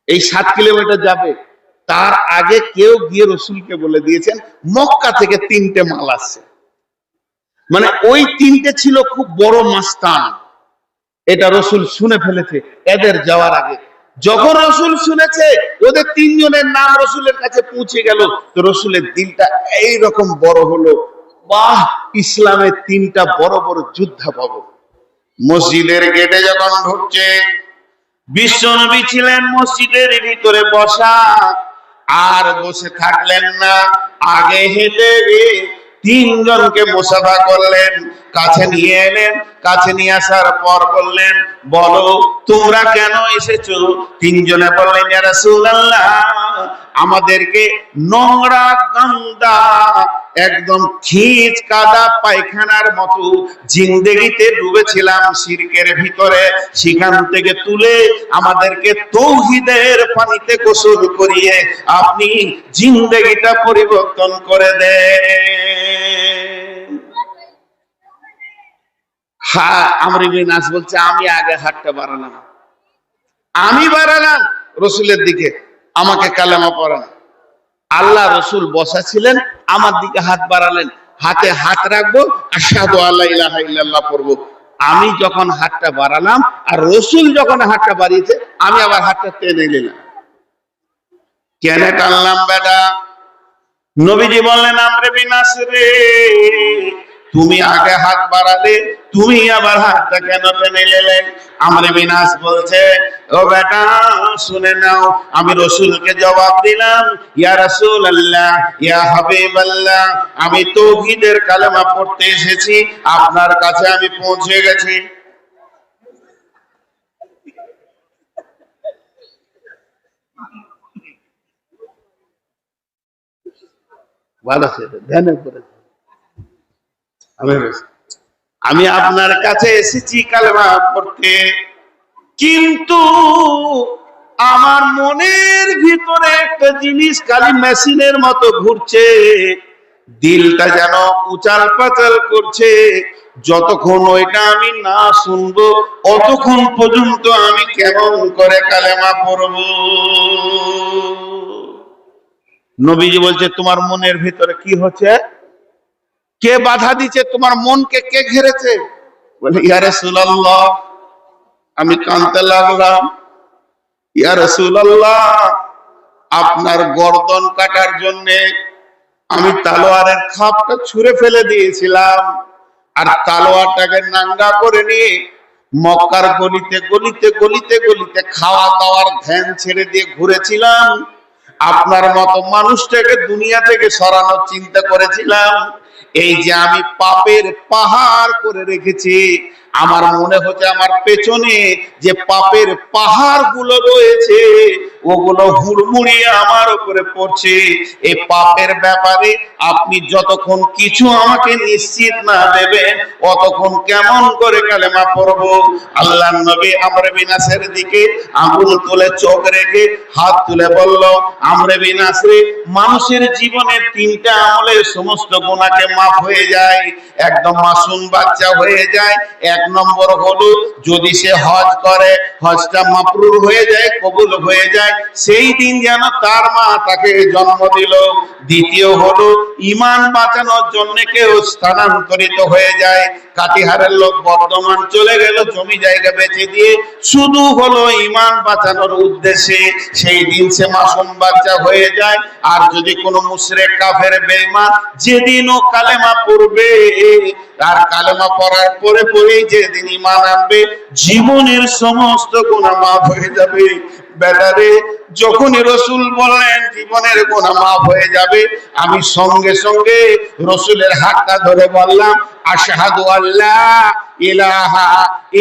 এই 7 কিলোমিটার যাবে, তার আগে কেউ গিয়ে রসুলকে বলে দিয়েছেন মক্কা থেকে 3টে মাল আসছে। মানে ওই 3টে ছিল খুব বড় মাস্তান, এটা রসুল শুনে ফেলেছে এদের যাওয়ার আগে। যখন রসুল শুনেছে ওদের তিনজনের নাম রসুলের কাছে পৌঁছে গেল, তো রসুলের দিলটা এইরকম বড় হলো, বাহ, ইসলামের 3টা বড় বড় যোদ্ধা পাবো। মসজিদের গেটে যখন ঢুকছে, বিশ্বনবী ছিলেন মসজিদের ভিতরে বসা, আর বসে থাকলেন না, আগে হেঁটে গিয়ে তিনজনকে মুসাফা করলেন, কাছে নিয়ে এলেন। কাছে নিয়ে আসার পর বললেন, বলো তোমরা কেন এসেছো? তিনজনে বললেন, ইয়া রাসূলুল্লাহ, আমাদেরকে নোংরা গন্ধা একদম খিচ কাদা পায়খানার মতো জিন্দেগিতে ডুবেছিলাম শিরকের ভিতরে, সেখান থেকে তুলে আমাদেরকে তৌহিদের পানিতে গোসল করিয়ে আপনি জিন্দেগিটা পরিবর্তন করে দেন। হ্যাঁ, আমর ইবনে আস বলছে, আমি আগে হাতটা বাড়ালাম, আমি বাড়ালাম রসুলের দিকে, আমাকে কালেমা পড়ান। আল্লাহ রসুল বসা ছিলেন, আমার দিকে হাত বাড়ালেন, হাতে হাত রাখবো, আশহাদু আল্লা ইলাহা ইল্লাল্লাহ পড়বো। আমি যখন হাতটা বাড়ালাম আর রসুল যখন হাতটা বাড়িয়েছে, আমি আবার হাতটা টেনে নিলাম। কেন টানলাম বেটা? নবীজি বললেন, আমর বিন আস রে, তুমি আগে হাত বাড়ালে, তুমি আবার হাতটা কেন টেনে নিলে? আমর বিন আস বলছে, ও বেটা শুনে নাও, আমি রসুলকে জবাব দিলাম, ইয়া রাসূলুল্লাহ, ইয়া হাবিবাল্লাহ, আমি তাওহীদের কালেমা পড়তে এসেছি, আপনার কাছে আমি পৌঁছে গেছি। ভালো ছেলে, ধ্যান করে, আমি আপনার কাছে এসেছি কালেমা পড়তে, কিন্তু আমার মনের ভিতরে একটা জিনিস খালি মেশিনের মতো ঘুরছে, দিলটা যেন উচাল পাচাল করছে। যতক্ষণ ওইটা আমি না শুনবো অতক্ষণ পর্যন্ত আমি কেমন করে কালেমা পড়ব? নবীজি বলছে, তোমার মনের ভিতরে কি হচ্ছে? কে বাধা দিচ্ছে? তোমার মনকে কে ঘেরেছে? বলে, ইয়া রাসূলুল্লাহ, আমি কাঁদতে লাগলাম, ইয়া রাসূলুল্লাহ, আপনার গর্দন কাটার জন্য আমি তালোয়ারের খাপটা ছুঁড়ে ফেলে দিয়েছিলাম, আর তালোয়ারটাকে নাঙ্গা করে নিয়ে মক্কার গলিতে গলিতে গলিতে গলিতে খাওয়া দাওয়ার ধ্যান ছেড়ে দিয়ে ঘুরেছিলাম। আপনার মতো মানুষটাকে দুনিয়া থেকে সরানোর চিন্তা করেছিলাম। এই যে আমি পাপের পাহাড় করে রেখেছি, আমার মনে হচ্ছে আমার পেছনে যে পাপের পাহাড় গুলো রয়েছে ওগুলো হুড়মুড়িয়ে আমার উপরে পড়ছে। এই পাপের ব্যাপারে আপনি যতক্ষণ কিছু আমাকে নিশ্চিত না দেবেন অতক্ষণ কেমন করে কালেমা পড়বো? আল্লাহর নবী আমর বিন আসের দিকে আঙ্গুল তুলে চোখ রেখে হাত তুলে বলল, আমর বিন আস রে, মানুষের জীবনের তিনটা আমলের সমস্ত গুনাহকে মাফ হয়ে যায়, একদম মাসুম বাচ্চা হয়ে যায়। এক নম্বর হলো যদি সে হজ করে, হজটা মাবরুর হয়ে যায়, কবুল হয়ে যায়, সেই দিন যেন তার মা তাকে জন্ম দিল। দ্বিতীয় হলো ঈমান বাঁচানোর জন্য কেউ স্থানান্তরিত হয়ে যায়, কাটিহারের লোক বর্ধমান চলে গেল জমি জায়গা বেচে দিয়ে, শুধু হলো ঈমান বাঁচানোর উদ্দেশ্যে, সেই দিন সে মাসুম বাচ্চা হয়ে যায়। আর যদি কোনো মুশরিক কাফের বেঈমান যেদিন ও কালেমা পড়বে, তার কালেমা পড়ার পরে পরেই যেদিন ঈমান আনবে, জীবনের সমস্ত গুনাহ মাফ হয়ে যাবে। বেটারে, যখনই রসুল বললেন জীবনের গুনাহ মাফ হয়ে যাবে, আমি সঙ্গে সঙ্গে রসুলের হাতটা ধরে বললাম, আশহাদু আল্লা ইলাহা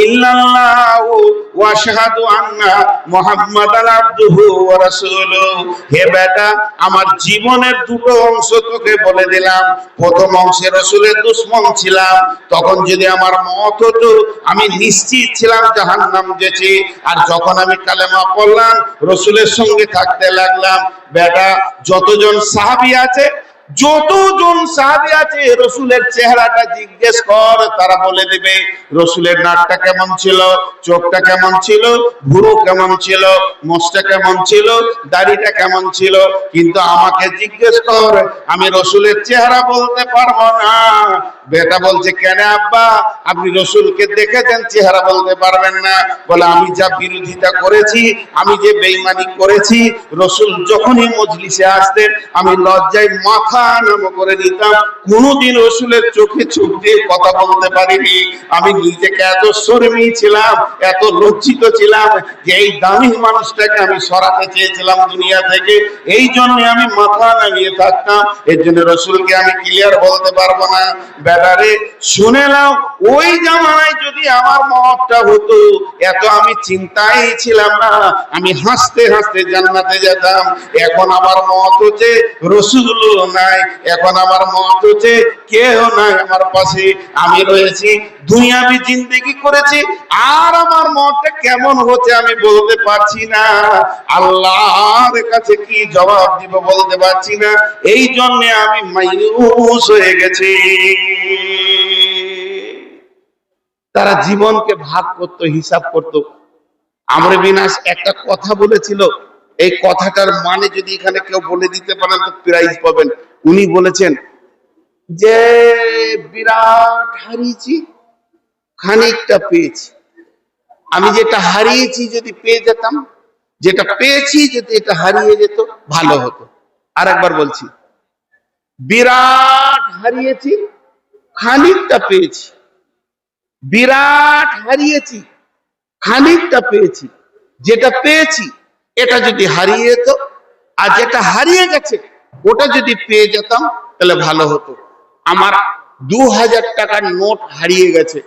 ইল্লাল্লাহু ওয়া আশহাদু আন্না মুহাম্মাদান আবদুহু ওয়া রাসূলুহু। হে বেটা, আমার জীবনের দুটো অংশ তোকে বলে দিলাম। প্রথম অংশে রসুলের দুশমন ছিলাম, তখন যদি আমার মত হতো আমি নিশ্চিত ছিলাম জাহান্নাম গেছি। আর যখন আমি কালেমা পড়লাম, রসুলের সঙ্গে থাকতে লাগলাম, বেটা যতজন সাহাবী আছে, রসুলের চেহারাটা জিজ্ঞেস কর, তারা বলে দিবে রসুলের নাকটা কেমন ছিল, চোখটা কেমন ছিল, ভুরু কেমন ছিল, মোচটা কেমন ছিল, দাড়িটা কেমন ছিল। কিন্তু আমাকে জিজ্ঞেস কর, আমি রসুলের চেহারা বলতে পারবো না। বেটা বলছে, কেন আব্বা, আপনি রসুলকে দেখেছেন, চেহারা বলতে পারবেন না? বলে, আমি যা বিরোধিতা করেছি, আমি যে বেঈমানি করেছি, রসুল যখনই মজলিসে আসতেন আমি লজ্জায় মাথা নাম করে দিতাম, কোনদিন রসুলের চোখে চোখ দিয়ে কথা বলতে পারিনি। আমি নিজেকে এত শর্মী ছিলাম, এত লজ্জিত ছিলাম যে এই দামি মানুষটাকে আমি সরাতে চেয়েছিলাম দুনিয়া থেকে, এই জন্য আমি মাথা নামিয়ে থাকতাম। এর জন্য রসুলকে আমি ক্লিয়ার বলতে পারবো না। বেটারে শুনে নাও, ওই জামানায় যদি আমার মতটা হতো, এত আমি চিন্তায় ছিলাম না, আমি হাসতে হাসতে জান্নাতে যেতাম। এখন আমার মত হচ্ছে রসুলও নাই, এখন আমার মত হচ্ছে কেউ নাই আমার পাশে, আমি রয়েছি, দুনিয়াবি জিন্দেগি করেছি, আর আমার মতটা কেমন হচ্ছে আমি বলতে পারছি না। আল্লাহর কাছে কি জবাব দিব বলতে পারছি না, এই জন্য আমি মায়ুস হয়ে গেছি। তারা জীবনকে ভাগ করত, হিসাব করত। আমর বিন আস একটা কথা বলেছিল, এই কথাটার মানে যদি এখানে কেউ বলে দিতে পারেন তো প্রাইজ পাবেন। উনি বলেছেন যে বিরাট হারিয়েছি, খানিকটা পেয়েছি। আমি যেটা হারিয়েছি যদি পেয়ে যেতাম, যেটা পেয়েছি যদি এটা হারিয়ে যেত ভালো হতো। আর একবার বলছি, বিরাট হারিয়েছি, খানিকটা পেয়েছি, বিরাট হারিয়েছি, খানিকটা পেয়েছি। যেটা পেয়েছি এটা যদি হারিয়ে যেত, আর যেটা হারিয়ে গেছে ওটা যদি পেয়ে যেতাম তাহলে ভালো হতো। আমার 2000 টাকার নোট হারিয়ে গেছে,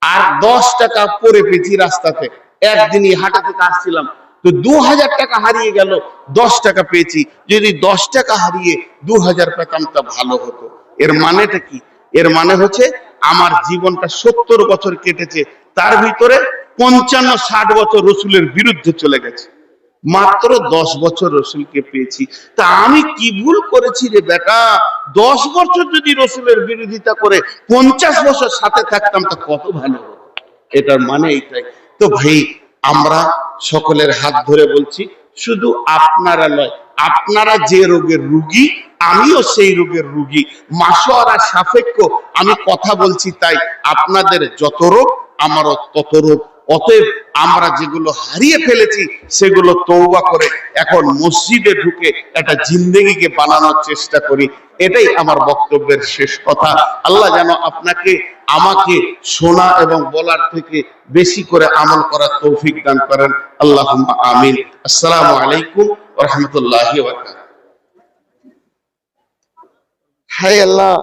আর 10 টাকা পরে পেয়েছি রাস্তাতে। একদিনই হাটা থেকে আসছিলাম, তো 2000 টাকা হারিয়ে গেল, 10 টাকা পেয়েছি। যদি 10 টাকা হারিয়ে 2000 পেতাম তা ভালো হতো। এর মানেটা কি? এর মানে হচ্ছে আমার জীবনটা 70 বছর কেটেছে, তার ভিতরে 55-60 বছর রসুলের বিরুদ্ধে চলে গেছে, মাত্র 10 বছর রসুলকে পেয়েছি। তা আমি কি ভুল করেছি রে বেটা? 10 বছর যদি রসুলের বিরোধিতা করে 50 বছর সাথে থাকতাম তা কত ভালো হতো। এটার মানে এইটাই। তো ভাই, আমরা সকলের হাত ধরে বলছি, শুধু আপনারা নয়, আপনারা যে রোগের রুগী আমিও সেই রোগের রুগী, মাসোয়ারা সাপেক্ষ আমি কথা বলছি। তাই আপনাদের যত রোগ আমারও তত রোগ। অতএব আমরা যেগুলো হারিয়ে ফেলেছি সেগুলো তওবা করে এখন মসজিদে ঢুকে একটা জিন্দেগিকে বানানোর চেষ্টা করি। এটাই আমার বক্তব্যের শেষ কথা। আল্লাহ যেন আপনাকে আমাকে শোনা এবং বলার থেকে বেশি করে আমল করার তৌফিক দান করেন। আল্লাহুম্মা আমিন। আসসালামু আলাইকুম ওয়া রাহমাতুল্লাহি ওয়া বারাকাতুহু। হায় আল্লাহ।